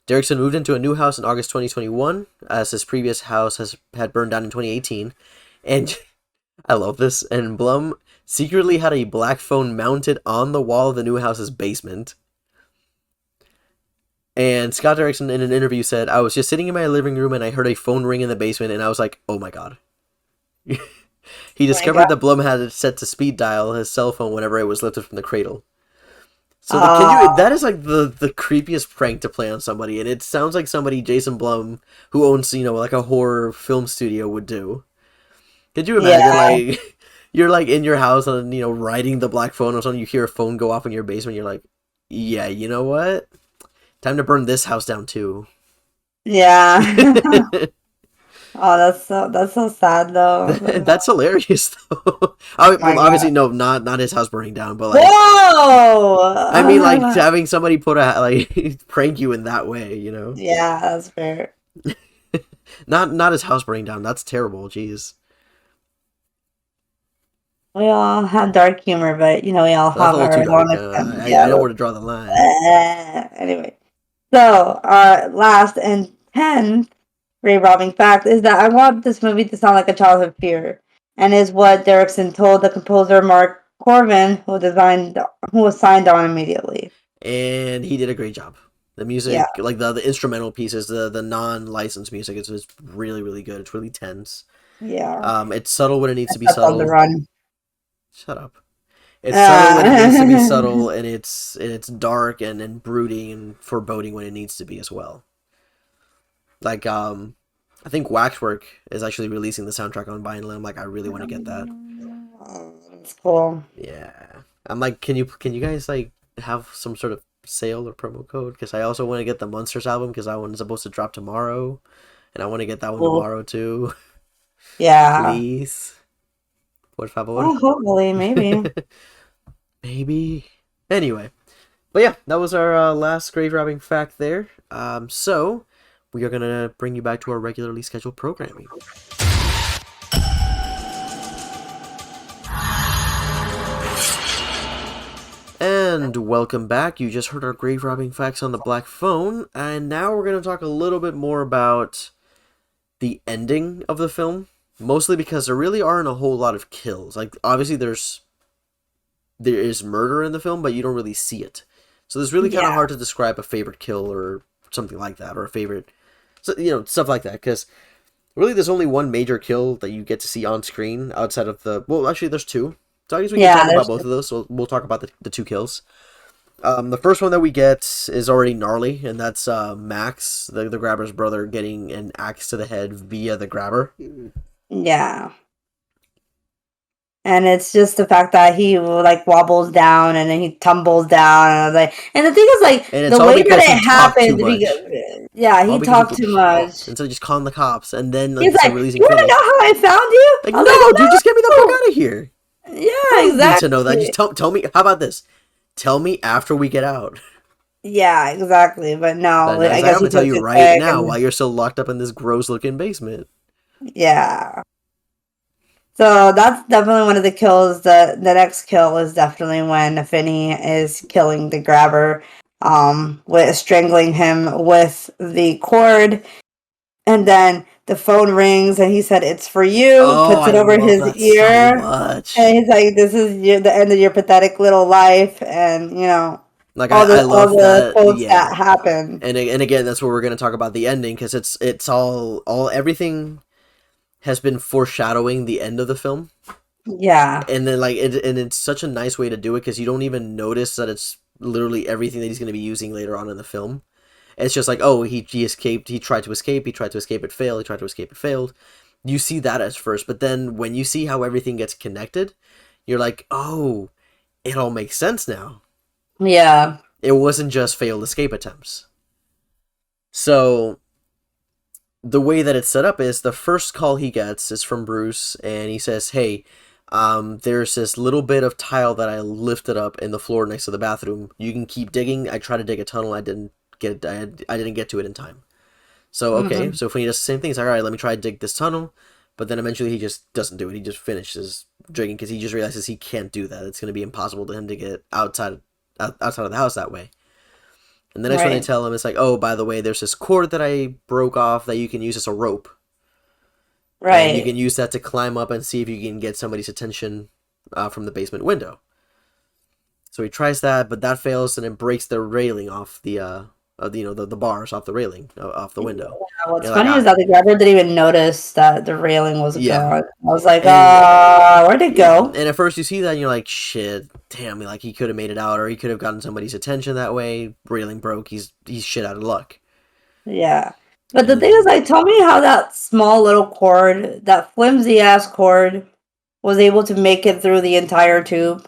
Derrickson moved into a new house in August 2021, as his previous house had burned down in 2018, and I love this. And Blum secretly had a black phone mounted on the wall of the new house's basement. And Scott Derrickson in an interview said, "I was just sitting in my living room and I heard a phone ring in the basement, and I was like, oh my god." He Oh my discovered God. that Blum had it set to speed dial his cell phone whenever it was lifted from the cradle. So Oh, that is like the creepiest prank to play on somebody, and it sounds like somebody Jason Blum, who owns, like a horror film studio, would do. Could you imagine, yeah. like, you're like in your house and riding the black phone or something, you hear a phone go off in your basement, you're like, yeah, you know what? Time to burn this house down too. Yeah. Oh, that's so sad though. That's hilarious though. Oh Well, my obviously God. no, not his house burning down, but like, I mean, like Whoa! having somebody put a like prank you in that way. Yeah, that's fair. Not his house burning down. That's terrible. Jeez, We all have dark humor, but we all that's a have little too our dark. own. I Yeah. know where to draw the line. Anyway, so our last and 10th grave robbing fact is that I want this movie to sound like a childhood fear, and is what Derrickson told the composer Mark Corvin, who was signed on immediately. And he did a great job. The Yeah, music, like the instrumental pieces, the non-licensed music, is really really good. It's really tense. yeah. It's subtle when it needs to be That's on the subtle. run. Shut up. It's subtle when it needs to be Uh, subtle, and it's dark and brooding and foreboding when it needs to be as well. Like I think Waxwork is actually releasing the soundtrack on vinyl. I'm like, I really want to get that. That's cool. Yeah, I'm like, can you guys like have some sort of sale or promo code? Because I also want to get the Monsters album because that one's supposed to drop tomorrow, and I want to get that one Cool. tomorrow too. Yeah. Please, por favor. Oh, hopefully, maybe. Maybe. Anyway, but yeah, that was our last grave robbing fact there. So we are gonna bring you back to our regularly scheduled programming. And welcome back. You just heard our grave robbing facts on the black phone, and now we're gonna talk a little bit more about the ending of the film. Mostly because there really aren't a whole lot of kills. Like obviously there is murder in the film, but you don't really see it. So it's really kind of Yeah. hard to describe a favorite kill or something like that, or a favorite, stuff like that. Because really, there's only one major kill that you get to see on screen outside of the. Well, actually, there's two. So I guess we can Yeah, talk about there's both of those. So we'll talk about the two kills. The first one that we get is already gnarly, and that's Max, the grabber's brother, getting an axe to the head via the grabber. Yeah. And it's just the fact that he like wobbles down and then he tumbles down and I was like, and the thing is like And it's the all way that because he it talked too happened, much. yeah, he All because talked too much. instead of just calling the cops, and then like He's instead like, of releasing "You want to footage. know how I found you?" Like, I was no, like, dude, just get me the fuck "No." out of here. Yeah, I don't exactly. need to know that. Just tell me. How about this? Tell me after we get out. Yeah, exactly. But no, But I he's like, guess I'm he gonna tell took you it right quick now and while you're still locked up in this gross looking basement. yeah. So that's definitely one of the kills. The next kill is definitely when Finney is killing the grabber, with strangling him with the cord, and then the phone rings and he said it's for you, Oh, puts I it over love his that so ear, much. and he's like, "This is the end of your pathetic little life," and Like all I all love the that. quotes Yeah, that happen. and again, that's where we're gonna talk about the ending because it's all everything has been foreshadowing the end of the film. Yeah, And then and it's such a nice way to do it because you don't even notice that it's literally everything that he's going to be using later on in the film. It's just like, oh, he escaped, he tried to escape, it failed, he tried to escape, it failed. You see that at first, but then when you see how everything gets connected, you're like, oh, it all makes sense now. yeah, It wasn't just failed escape attempts. So the way that it's set up is the first call he gets is from Bruce, and he says, hey, there's this little bit of tile that I lifted up in the floor next to the bathroom. You can keep digging. I tried to dig a tunnel. I didn't get to it in time. So, okay. hmm So if he does the same thing, he's like, all right, let me try to dig this tunnel. But then eventually he just doesn't do it. He just finishes digging because he just realizes he can't do that. It's going to be impossible to him to get outside of the house that way. And the next one they right, tell him, it's like, oh, by the way, there's this cord that I broke off that you can use as a rope. And you right. can use that to climb up and see if you can get somebody's attention from the basement window. So he tries that, but that fails, and it breaks the railing off the of the bars off the railing, off the window. What's You're like, funny is that the grabber didn't even notice that the railing was yeah. gone. I was like, And where'd it yeah, go? and at first you see that and you're like, shit, damn, like he could have made it out, or he could have gotten somebody's attention that way. Railing broke. He's shit out of luck. Yeah. But the And thing is, then like, tell me how that small little cord, that flimsy ass cord, was able to make it through the entire tube.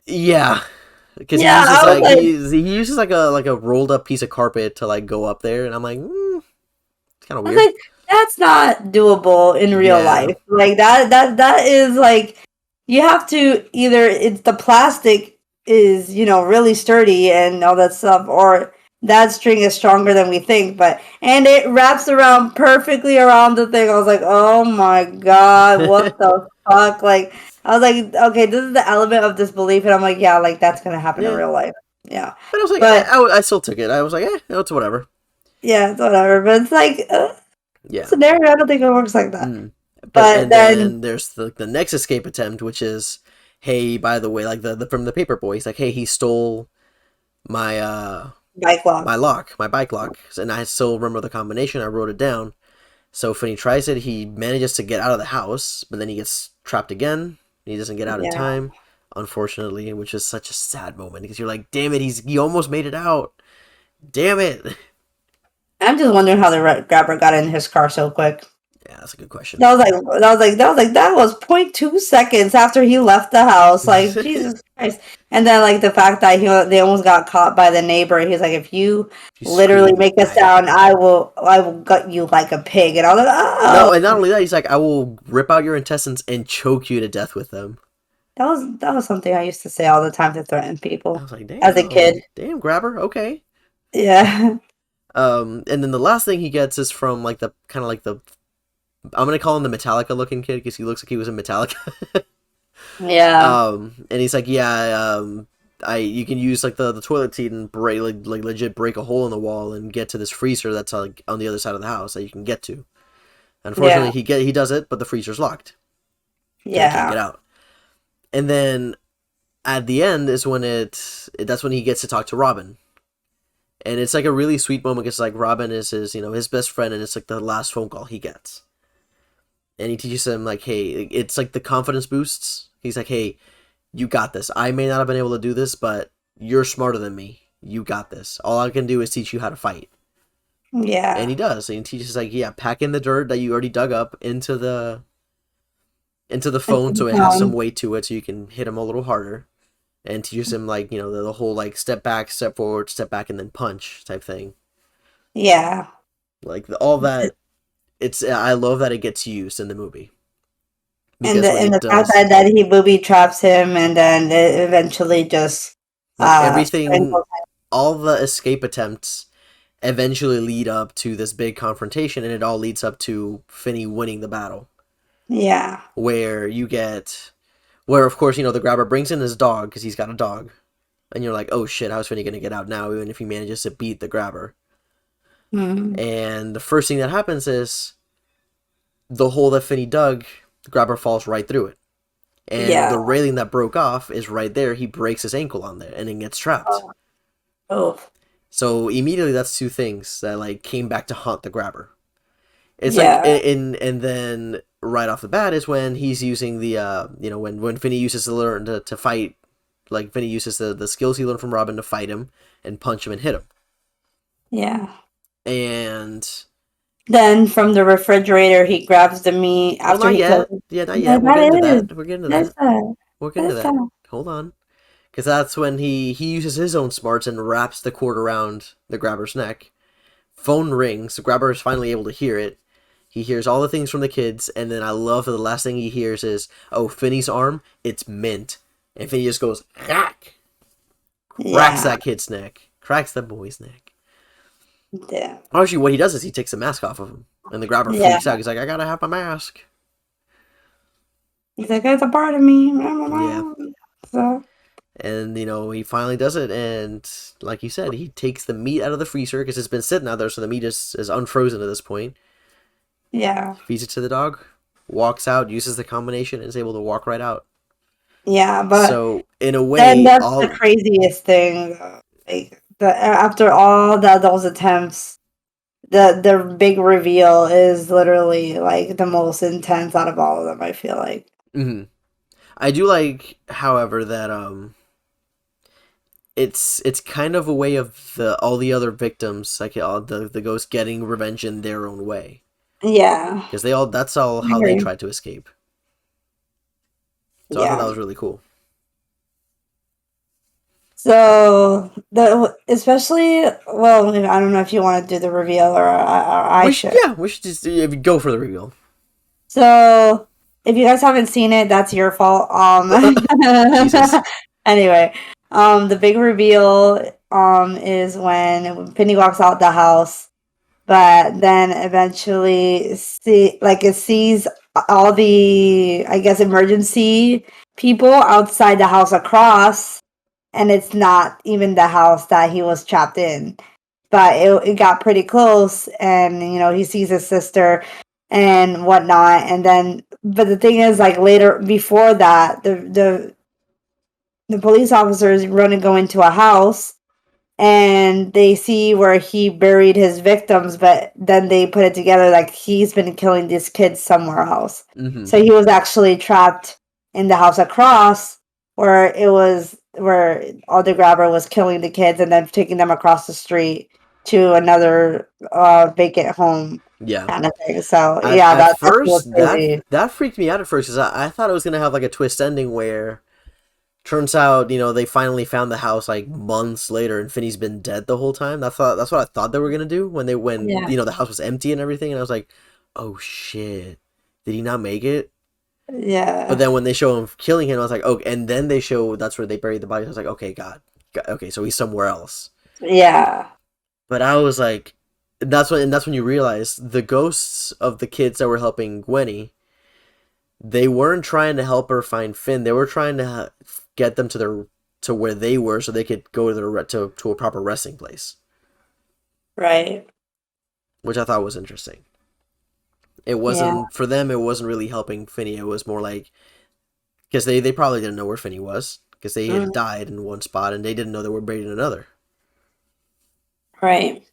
yeah, because Yeah, I was like, he uses like a rolled up piece of carpet to like go up there, and I'm like, it's kind of I was weird. like, that's not doable in real Yeah, life. Like that is like you have to either it's the plastic is, really sturdy and all that stuff, or that string is stronger than we think, and it wraps around perfectly around the thing. I was like, oh my god, what the fuck? Like I was like, okay, this is the element of disbelief, and I'm like, yeah, like that's gonna happen in yeah. real life. Yeah. But I was like, But I still took it. I was like, it's whatever. yeah, it's whatever. But it's like Yeah. scenario, I don't think it works like that. Mm. But But and then then there's the next escape attempt, which is, hey, by the way, like the from the paper boy, he's like, hey, he stole my bike lock. my bike lock, and I still remember the combination. I wrote it down. So when he tries it, he manages to get out of the house, but then he gets trapped again. He doesn't get out in Yeah. time, unfortunately, which is such a sad moment because you're like, damn it, he almost made it out. Damn it. I'm just wondering how the grabber got in his car so quick. Yeah, that's a good question. That was 0.2 seconds after he left the house. Like Jesus Christ! And then like the fact that they almost got caught by the neighbor. He's like, if you literally scream, make a sound, I will gut you like a pig. And I was like, oh. No, and not only that, he's like, I will rip out your intestines and choke you to death with them. That was something I used to say all the time to threaten I people was like, damn, as a kid. damn, grabber, okay. Yeah. And then the last thing he gets is from like the kind of like the, I'm gonna call him the Metallica looking kid because he looks like he was in Metallica. Yeah. And he's like, yeah, you can use like the toilet seat and break like legit break a hole in the wall and get to this freezer that's like on the other side of the house that you can get to. Unfortunately, he does it, but the freezer's locked. Yeah. Can't get out. And then at the end is when that's when he gets to talk to Robin. And it's like a really sweet moment because like Robin is his best friend, and it's like the last phone call he gets. And he teaches him like, hey, it's like the confidence boosts. He's like, hey, you got this. I may not have been able to do this, but you're smarter than me. You got this. All I can do is teach you how to fight. Yeah. And he does. And he teaches like, yeah, pack in the dirt that you already dug up into the phone so it has some weight to it so you can hit him a little harder. And teaches him like, the whole like step back, step forward, step back, and then punch type thing. Yeah. Like all that. I love that it gets used in the movie. And the fact that he booby traps him and then it eventually just like everything, all the escape attempts eventually lead up to this big confrontation, and it all leads up to Finney winning the battle. Yeah. Where of course, the grabber brings in his dog because he's got a dog. And you're like, oh shit, how's Finney going to get out now even if he manages to beat the grabber? Mm-hmm. And the first thing that happens is the hole that Finney dug, the grabber falls right through it. And the railing that broke off is right there. He breaks his ankle on there and then gets trapped. Oh. So immediately that's two things that like came back to haunt the grabber. It's like, and then right off the bat is when he's using the, when Finney uses to learn to fight, like Finney uses the skills he learned from Robin to fight him and punch him and hit him. Yeah. And then from the refrigerator, he grabs the meat after not yet. Yeah, not yet. We'll get into that. We'll get into that. We'll get into that. Hold on. Because that's when he uses his own smarts and wraps the cord around the grabber's neck. Phone rings. The grabber is finally able to hear it. He hears all the things from the kids, and then I love that the last thing he hears is, oh, Finney's arm, it's mint. And Finney just goes, crack! Cracks that kid's neck. Cracks that boy's neck. Yeah. Actually, what he does is he takes the mask off of him. And the grabber freaks out. He's like, I gotta have my mask. He's like, it's a part of me. Yeah. So. And, he finally does it, and like you said, he takes the meat out of the freezer, because it's been sitting out there, so the meat is unfrozen at this point. Yeah. Feeds it to the dog, walks out, uses the combination, and is able to walk right out. Yeah, but... So, in a way... that's the craziest thing, like after all those attempts, the big reveal is literally like the most intense out of all of them. I feel like. Mm-hmm. I do like, however, that it's kind of a way of all the other victims, like all the ghosts getting revenge in their own way, Yeah, because that's all I how they agree. tried to escape. So I thought that Yeah. was really cool. So the especially well, I don't know if you want to do the reveal or I should. We should just go for the reveal. So if you guys haven't seen it, that's your fault. Jesus. Anyway, the big reveal is when Penny walks out the house, but then eventually it sees all the, I guess, emergency people outside the house across, and it's not even the house that he was trapped in. But it got pretty close, and he sees his sister and whatnot. And then, but the thing is, like later before that, the police officers run and go into a house, and they see where he buried his victims, but then they put it together like he's been killing these kids somewhere else. Mm-hmm. So he was actually trapped in the house across, where Alder Grabber was killing the kids and then taking them across the street to another vacant home Yeah. kind of thing. So yeah, At that's what's first, crazy. that freaked me out at first, because I thought it was gonna have like a twist ending where turns out, they finally found the house like months later, and Finney's been dead the whole time. That's what I thought they were gonna do when Yeah, the house was empty and everything, and I was like, oh shit, did he not make it? But yeah, then when they show him killing him, I was like, oh, and then they show that's where they buried the body. I was like, okay, okay, so he's somewhere else. yeah, But I was like, that's when you realize the ghosts of the kids that were helping Gwenny, they weren't trying to help her find Finn. They were trying to get them to where they were, so they could go to a proper resting place, right, which I thought was interesting. It yeah, wasn't for them. It wasn't really helping Finney. It was more like, because they probably didn't know where Finney was, because they had mm, died in one spot and they didn't know they were buried in another. right,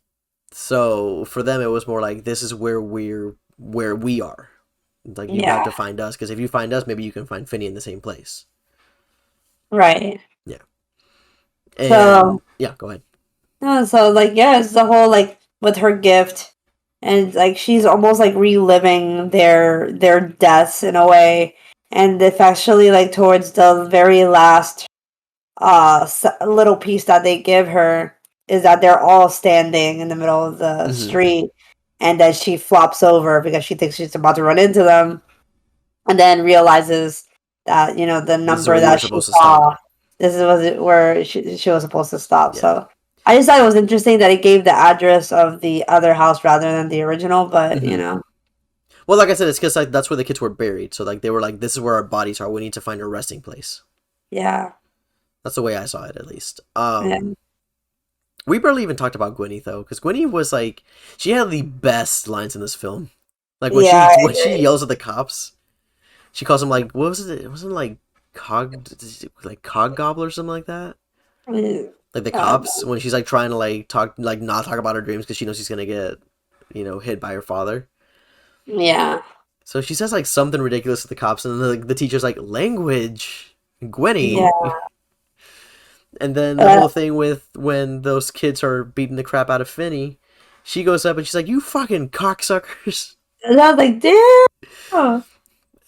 So for them, it was more like, this is where we are. Like, you have yeah, to find us, because if you find us, maybe you can find Finney in the same place. right. Yeah. So And yeah, go ahead. no, so like yeah, it's the whole like with her gift, and like she's almost like reliving their deaths in a way, and especially like towards the very last little piece that they give her is that they're all standing in the middle of the Mm-hmm. street, and then she flops over because she thinks she's about to run into them, and then realizes that the This is number where you were that she supposed to stop. saw, this is was it where she was supposed to stop. Yeah. So I just thought it was interesting that it gave the address of the other house rather than the original, but Mm-hmm. Well, like I said, it's because like that's where the kids were buried. So like they were like, this is where our bodies are. We need to find a resting place. yeah, That's the way I saw it, at least. yeah, We barely even talked about Gwenny though, because Gwenny was like, she had the best lines in this film. Like when yeah, I she agree. yells at the cops, she calls them like, what was it? It wasn't like cog gobbler or something like that. Mm, Like the uh, cops, when she's like trying to like not talk about her dreams because she knows she's gonna get hit by her father. yeah, So she says like something ridiculous to the cops, and then the teacher's like, language, yeah, Gwenny. And then the uh, whole thing with when those kids are beating the crap out of Finney, she goes up and she's like, "You fucking cocksuckers!" and I was like, damn,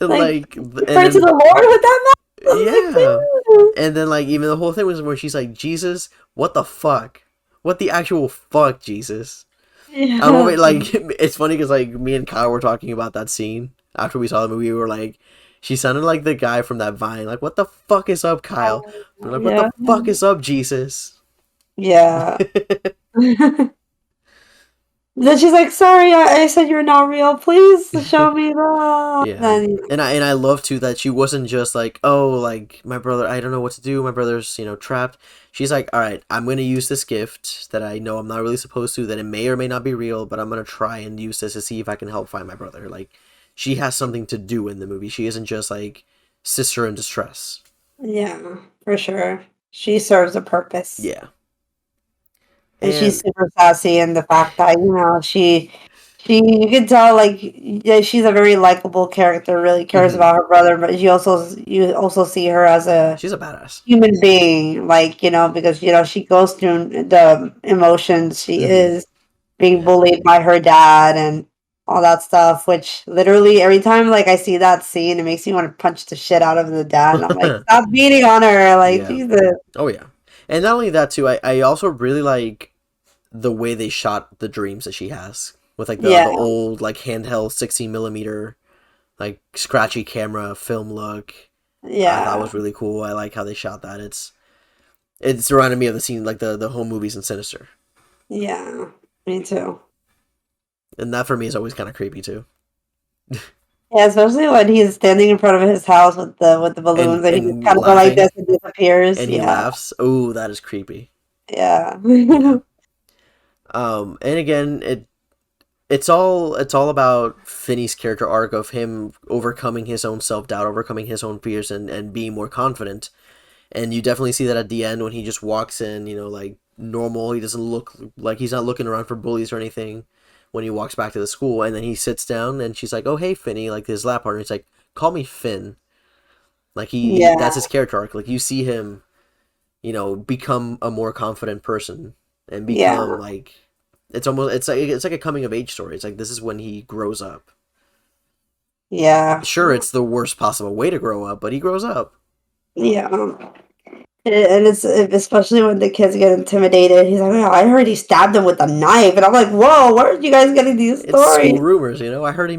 And like like, you and pray to then the Lord with that mouth. I was like, yeah, damn. and then like even the whole thing was where she's like, "Jesus, what the fuck? What the actual fuck, Jesus?" I'm over Yeah, like it's funny because like me and Kyle were talking about that scene after we saw the movie. We were like, she sounded like the guy from that Vine. Like, what the fuck is up, Kyle? We're like, what the yeah, fuck is up, Jesus? yeah. Then she's like, "Sorry, I said you're not real. Please show me the." Yeah. Then And I love too that she wasn't just like, oh, like my brother, I don't know what to do. My brother's, trapped. She's like, all right, I'm gonna use this gift that I know I'm not really supposed to, that it may or may not be real, but I'm gonna try and use this to see if I can help find my brother. Like, she has something to do in the movie. She isn't just like sister in distress. yeah, for sure, she serves a purpose. Yeah. And she's And super sassy, and the fact that she you can tell like yeah, she's a very likable character. Really cares mhm, about her brother, but you also see her as a she's a badass. human being, like because she goes through the emotions. She Mhm, is being yeah. bullied by her dad and all that stuff. Which literally every time like I see that scene, it makes me want to punch the shit out of the dad. I'm like, stop beating on her, like Yeah. Jesus. Oh yeah. And not only that too, I also really like the way they shot the dreams that she has with like the Yeah, old like handheld 16 millimeter like scratchy camera film look. I thought yeah, was really cool. I like how they shot that. It's reminded me of the scene like the home movies in Sinister, yeah. Me too. and that for me is always kind of creepy too. Yeah, especially when he's standing in front of his house with the balloons and he just And kind of go like laughing, this and disappears. and he Yeah, laughs. Oh, that is creepy. yeah, Yeah. And again, it's all about Finney's character arc of him overcoming his own self doubt, overcoming his own fears, and being more confident. And you definitely see that at the end when he just walks in, like normal. He doesn't look like he's not looking around for bullies or anything when he walks back to the school. And then he sits down and she's like, "Oh, hey, Finney," like his lap partner. He's like, "Call me Finn." Like that's yeah, his character arc. Like you see him, become a more confident person and become yeah, like it's like a coming of age story. It's like this is when he grows up. yeah, Sure, it's the worst possible way to grow up, but he grows up. yeah. And it's especially when the kids get intimidated. He's like, "Oh, I heard he stabbed him with a knife," and I'm like, "Whoa, where are you guys getting these It's stories?" school rumors, I heard he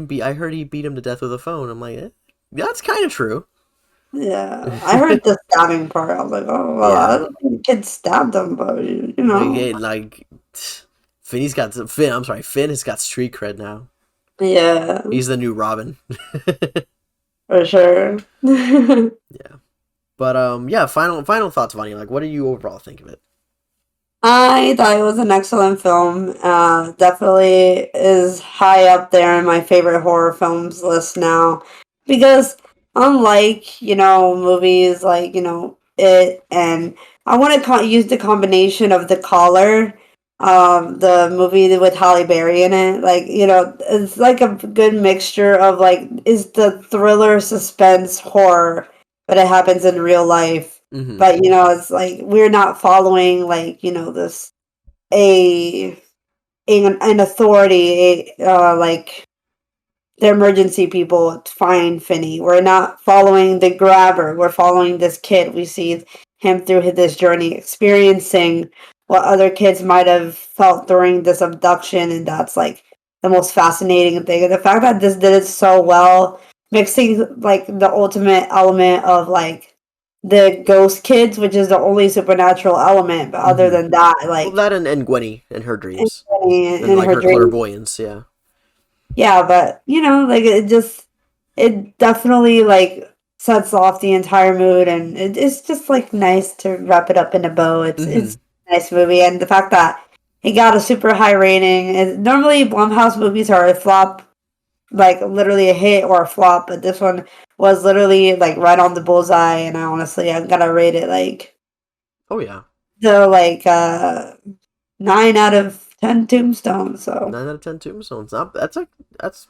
beat him to death with a phone. I'm like, that's kind of true. Yeah, I heard the stabbing part. I was like, "Oh, well, I Yeah, don't think the kid stabbed him, but like Finney's got Finn. I'm sorry, Finn has got street cred now. yeah, He's the new Robin. for sure." Yeah, but yeah. Final thoughts, Vanya. Like, what do you overall think of it? I thought it was an excellent film. Definitely is high up there in my favorite horror films list now. Because unlike, movies like, It and I want to use the combination of The Caller, the movie with Halle Berry in it. Like, it's like a good mixture of like, is the thriller, suspense, horror, but it happens in real life, Mm-hmm. but it's like we're not following like this a an authority, like the emergency people to find Finney. We're not following the grabber. We're following this kid. We see him through this journey, experiencing what other kids might have felt during this abduction, and that's like the most fascinating thing. And the fact that this did it so well, mixing like the ultimate element of like the ghost kids, which is the only supernatural element. But other Mm-hmm. than that, Well, like that and Gwenny and her dreams and in like her her dreams. clairvoyance. Yeah. Yeah, but like it definitely like sets off the entire mood, and it's just like nice to wrap it up in a bow. Mm-hmm. It's a nice movie, and the fact that it got a super high rating. And normally Blumhouse movies are a flop, like literally a hit or a flop, but this one was literally like right on the bullseye. And I'm gonna rate it like Oh yeah. the like 9 out of 10 tombstones. So 9 out of 10 tombstones. Not that's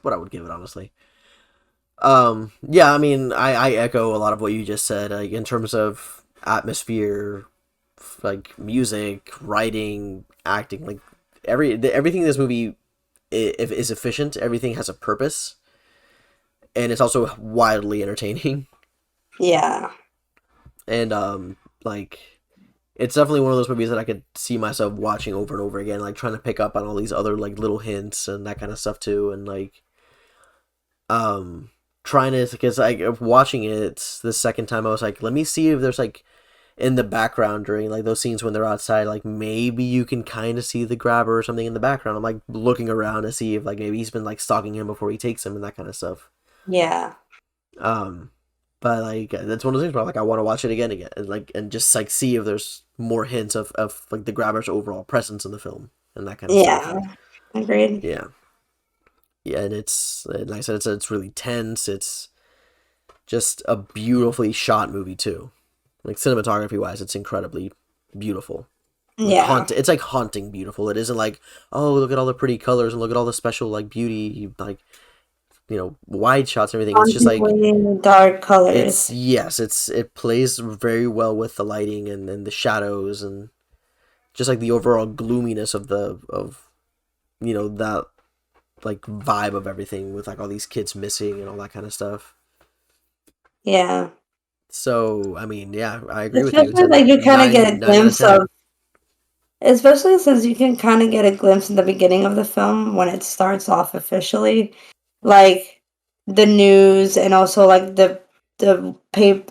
what I would give it honestly. Yeah, I mean, I echo a lot of what you just said, like in terms of atmosphere, like music, writing, acting, like everything in this movie is efficient. Everything has a purpose, and it's also wildly entertaining. yeah, And like it's definitely one of those movies that I could see myself watching over and over again, like trying to pick up on all these other like little hints and that kind of stuff too, and like um trying to because like watching it the second time I was like, let me see if there's like in the background during like those scenes when they're outside, like maybe you can kind of see the grabber or something in the background. I'm like looking around to see if like maybe he's been like stalking him before he takes him and that kind of stuff. yeah. um but like that's one of those things where like I want to watch it again and just like see if there's more hints of like the grabber's overall presence in the film and that kind of stuff. Yeah, agreed. Yeah, yeah. And it's like I said, it's really tense. It's just a beautifully shot movie too. Like cinematography wise, it's incredibly beautiful. Like Yeah. it's like haunting beautiful. It isn't like, oh, look at all the pretty colors and look at all the special like beauty, like, you know, wide shots and everything. It's just like Contemplating dark it's colors. yes, it plays very well with the lighting and the shadows and just like the overall gloominess of you know, that like vibe of everything with like all these kids missing and all that kind of stuff. Yeah. So I mean, yeah, I agree with you. It's Especially a like you kind of get a nine out of glimpse of, 10. especially since you can kind of get a glimpse in the beginning of the film when it starts off officially, like the news and also like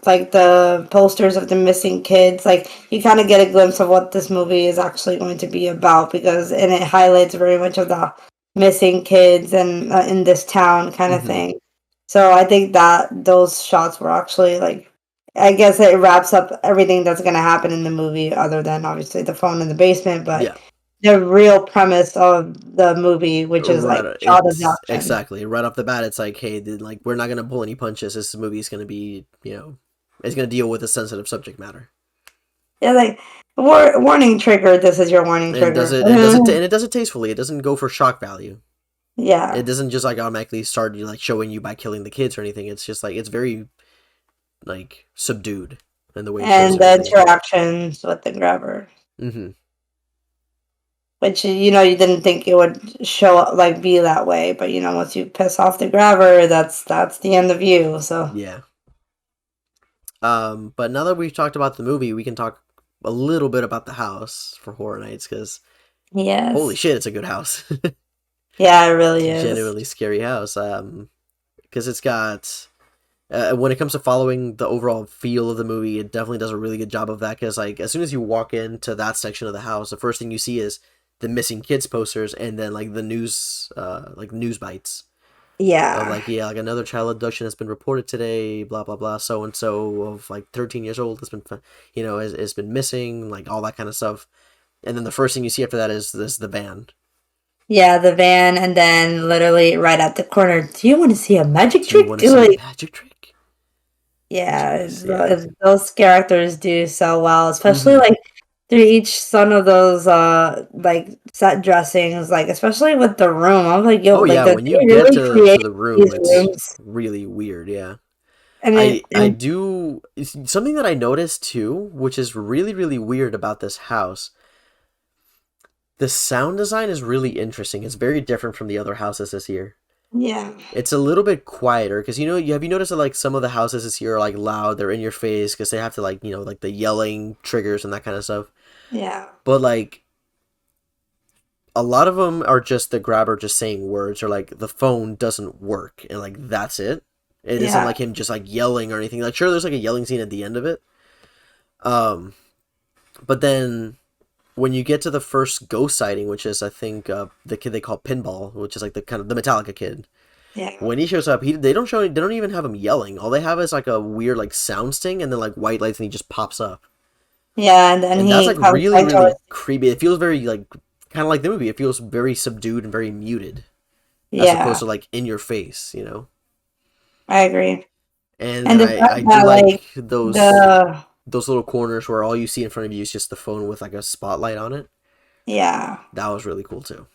like the posters of the missing kids. Like you kind of get a glimpse of what this movie is actually going to be about because and it highlights very much of the missing kids and in this town kind of Mm-hmm. thing. So I think that those shots were actually like, I guess it wraps up everything that's going to happen in the movie, other than obviously the phone in the basement, but Yeah. the real premise of the movie, which is like Right, child it's abduction. exactly right off the bat. It's like, hey, like we're not gonna pull any punches. This movie is gonna be, you know, it's gonna deal with a sensitive subject matter, Yeah, like warning trigger. This is your warning and trigger. it does it tastefully. It doesn't go for shock value. Yeah, It doesn't just like automatically start like showing you by killing the kids or anything. It's just like it's very like subdued in the way it shows and the everything. interactions with the grabber, Mm-hmm. which you didn't think it would show up like be that way, but once you piss off the grabber, that's the end of you. So Yeah. But now that we've talked about the movie, we can talk a little bit about the house for Horror Nights because holy yes, shit, it's a good house. yeah, it really is. Genuinely scary house. Because it's got when it comes to following the overall feel of the movie, it definitely does a really good job of that. Because like as soon as you walk into that section of the house, the first thing you see is the missing kids posters, and then like the news bites of Yeah, like, yeah, like another child abduction has been reported today, blah blah blah, so and so of like 13 years old has been has been missing, like all that kind of stuff. And then the first thing you see after that is the van. yeah, the van, and then literally right at the corner. Do you want to see a magic Do you trick? want to Do see a it. magic trick? Yeah, Jeez, yeah. those characters do so well, especially Mm-hmm. like through each son of those like set dressings, like especially with the room. I'm like, yo, Oh like yeah, when you they get really to create the room, these it's rooms, really weird. Yeah, and I do something that I noticed too, which is really weird about this house. The sound design is really interesting. It's very different from the other houses this year. yeah, It's a little bit quieter because have you noticed that like some of the houses this year are like loud, they're in your face because they have to like like the yelling triggers and that kind of stuff. yeah, But like a lot of them are just the grabber just saying words or like the phone doesn't work and like that's it. It isn't yeah, like him just like yelling or anything. Like sure, there's like a yelling scene at the end of it. Um, but then when you get to the first ghost sighting, which is I think the kid they call Pinball, which is like the kind of the Metallica kid. yeah, When he shows up, they don't even have him yelling. All they have is like a weird like sound sting and then like white lights and he just pops up. yeah, and then And that's he like comes right really towards. creepy. It feels very like kind of like the movie. It feels very subdued and very muted as opposed Yeah, to like in your face. I agree, And and then the fact I do that like like the those little corners where all you see in front of you is just the phone with like a spotlight on it. yeah. That was really cool too.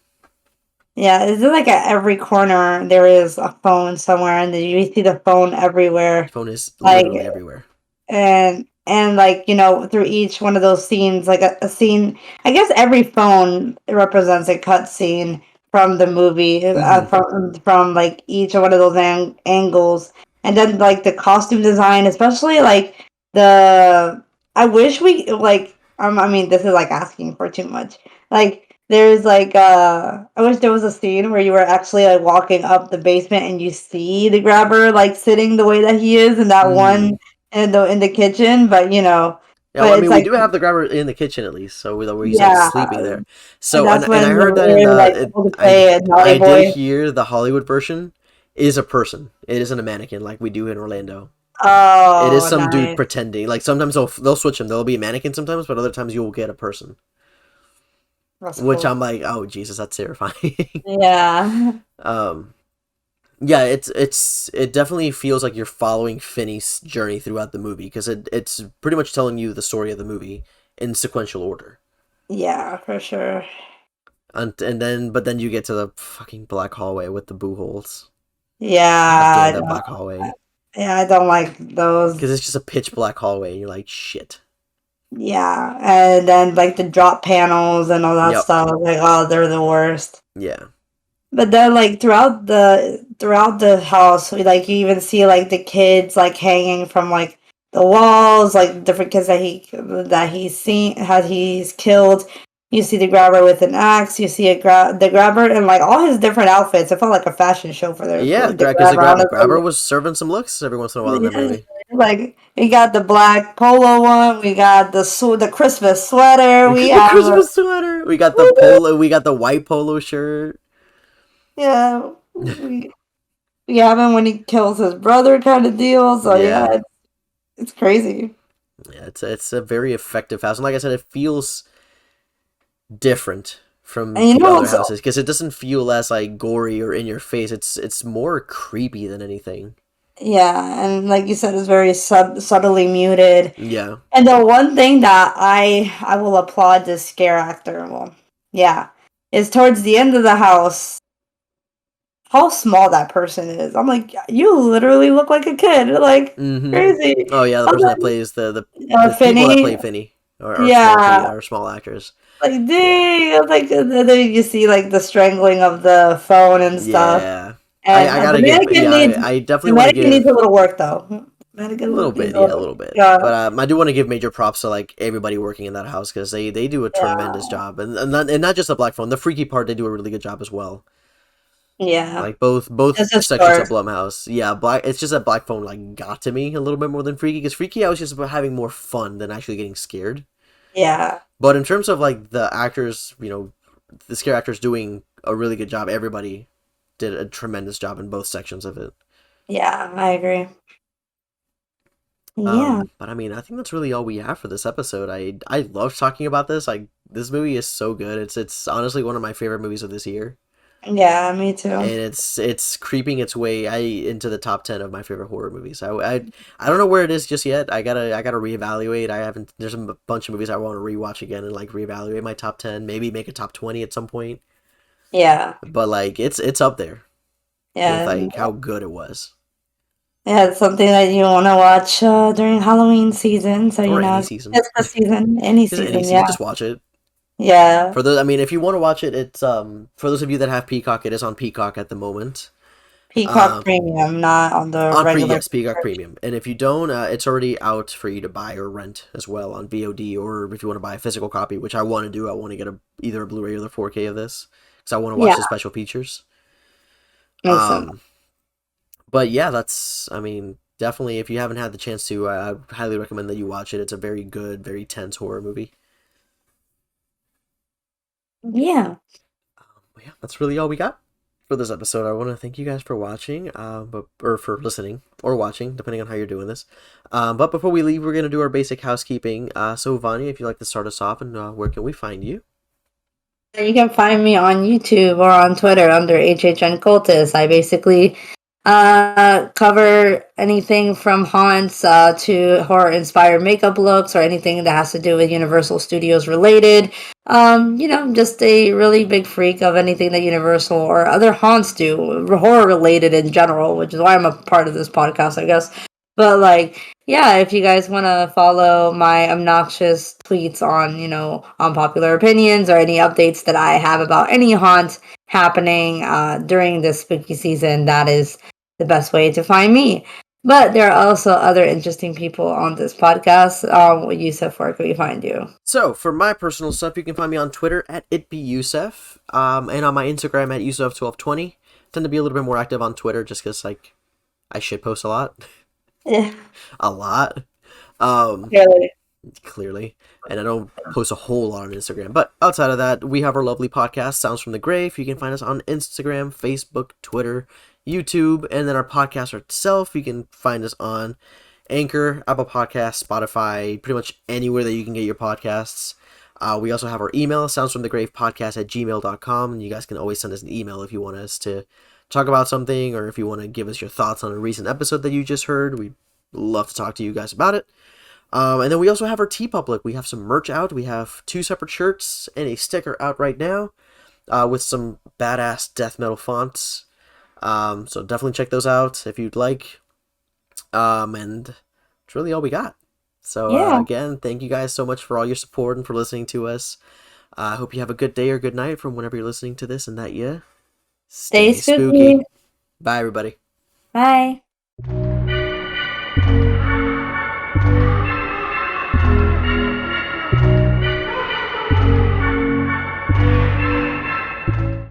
Yeah, it's like at every corner there is a phone somewhere, and then you see the phone everywhere. Phone is Like, literally everywhere. and like through each one of those scenes, like a scene. I guess every phone represents a cut scene from the movie, Mm-hmm. from like each one of those angles, and then like the costume design, especially like the. I wish we like. I mean, this is like asking for too much. Like there's like I wish there was a scene where you were actually like walking up the basement and you see the grabber like sitting the way that he is in that Mm-hmm. one in the kitchen, but Yeah, well, but I it's mean, we like do have the grabber in the kitchen at least, so where he's like yeah, sleeping there. and So, that's and I when heard that in we're like the able to play a naughty I did boy. hear the Hollywood version is a person. It isn't a mannequin like we do in Orlando. It is Oh, some dude nice. pretending. Like sometimes they'll switch him. There'll be a mannequin sometimes, but other times you will get a person. That's Which cool. I'm like, oh Jesus, that's terrifying. Yeah. um, yeah, it definitely feels like you're following Finney's journey throughout the movie because it's pretty much telling you the story of the movie in sequential order. Yeah, for sure. But then you get to the fucking black hallway with the boo holes at the Yeah, end of that black hallway. yeah, I don't like Because those. it's just a pitch black hallway, and you're like, shit. Yeah, and then like the drop panels and all that Yep. stuff. Like, oh, they're the worst. Yeah. But then, like throughout the house, we, like you even see like the kids like hanging from like the walls, like different kids that he's seen had he's killed. You see the grabber with an axe. You see the grabber in like all his different outfits. It felt like a fashion show for Yeah, the because grabber. the grabber Honestly, was serving some looks every once in a while in that yeah, movie. like we got the black polo one. We got the Christmas sweater. We The have Christmas sweater. We got the polo. We got the white polo shirt. yeah. We have him when he kills his brother, kind of deal. So yeah, Yeah. it's crazy. Yeah, it's a very effective house, and like I said, it feels different from And you the know other what's houses because it doesn't feel as like gory or in your face. It's more creepy than anything. yeah, and like you said, it's very subtly muted. Yeah. And the one thing that I will applaud this scare actor, well, yeah, is towards the end of the house, how small that person is. I'm like, you literally look like a kid, like Mm-hmm. crazy. Oh yeah, the I person that was plays the like, people that Finney, play Finney or yeah, small actors. like Yeah. dang, I was like, and then you see like the strangling of the phone and stuff. Yeah. I And gotta give I the definitely want to mannequin needs a give little work though. a little Needs bit, a yeah, a little, little bit. yeah, But I do want to give major props to like everybody working in that house because they do a tremendous yeah, job, and not just the black phone, the freaky part they do a really good job as well. yeah. Like both It's a sections of start. Blumhouse, yeah. Black it's just that black phone like got to me a little bit more than freaky because freaky I was just about having more fun than actually getting scared. Yeah, But in terms of like the actors, the scare actors doing a really good job. Everybody did a tremendous job in both sections of it. yeah, I agree. Yeah, But I mean, I think that's really all we have for this episode. I love talking about this. This movie is so good. It's honestly one of my favorite movies of this year, yeah, me and too. it's creeping its way into the top 10 of my favorite horror movies. I don't know where it is just yet. I gotta reevaluate. I haven't. There's a bunch of movies I want to rewatch again and like reevaluate my top 10. Maybe make a top 20 at some point. Yeah, But like it's up there with yeah, like how good it was, yeah. It's something that you want to watch during Halloween season. So or any season. it's the season, any Just any season. season, Yeah, just watch it. yeah. For those, I mean, if you want to watch it, it's for those of you that have Peacock, it is on Peacock at the moment. Peacock Um, Premium, not on the regular. yes, Peacock Premium, and if you don't, it's already out for you to buy or rent as well on VOD, or if you want to buy a physical copy, which I want to do. I want to get either a Blu-ray or the 4K of this because I want to watch Yeah, the special features. makes sense. But yeah, that's, I mean, definitely if you haven't had the chance to, I highly recommend that you watch it. It's a very good, very tense horror movie. Yeah. But yeah, that's really all we got for this episode. I want to thank you guys for watching, or for listening or watching, depending on how you're doing this. But before we leave, we're gonna do our basic housekeeping. So Vanya, if you'd like to start us off, and where can we find you? You can find me on YouTube or on Twitter under HHN Cultist. I basically cover anything from haunts to horror inspired makeup looks or anything that has to do with Universal Studios related. Just a really big freak of anything that Universal or other haunts do, horror related in general, which is why I'm a part of this podcast, I guess. But like, yeah, if you guys want to follow my obnoxious tweets on, unpopular opinions or any updates that I have about any haunt happening during this spooky season, that is the best way to find me. But there are also other interesting people on this podcast. Yussef, where can we find you? So for my personal stuff, you can find me on Twitter at itbeyusef, and on my Instagram at Yusef1220. Tend to be a little bit more active on Twitter just because like I shit post a lot, Yeah, a lot. Um, really. Clearly, and I don't post a whole lot on Instagram. But outside of that, we have our lovely podcast, Sounds from the Grave. You can find us on Instagram, Facebook, Twitter, YouTube, and then our podcast itself. You can find us on Anchor, Apple Podcasts, Spotify, pretty much anywhere that you can get your podcasts. We also have our email, soundsfromthegravepodcast@gmail.com, and you guys can always send us an email if you want us to talk about something, or if you want to give us your thoughts on a recent episode that you just heard. We'd love to talk to you guys about it. And then we also have our TeePublic. We have some merch out. We have 2 separate shirts and a sticker out right now with some badass death metal fonts. So definitely check those out if you'd like. And it's really all we got. So again, thank you guys so much for all your support and for listening to us. I hope you have a good day or good night from whenever you're listening to this, and that you Stay spooky. Bye, everybody. Bye.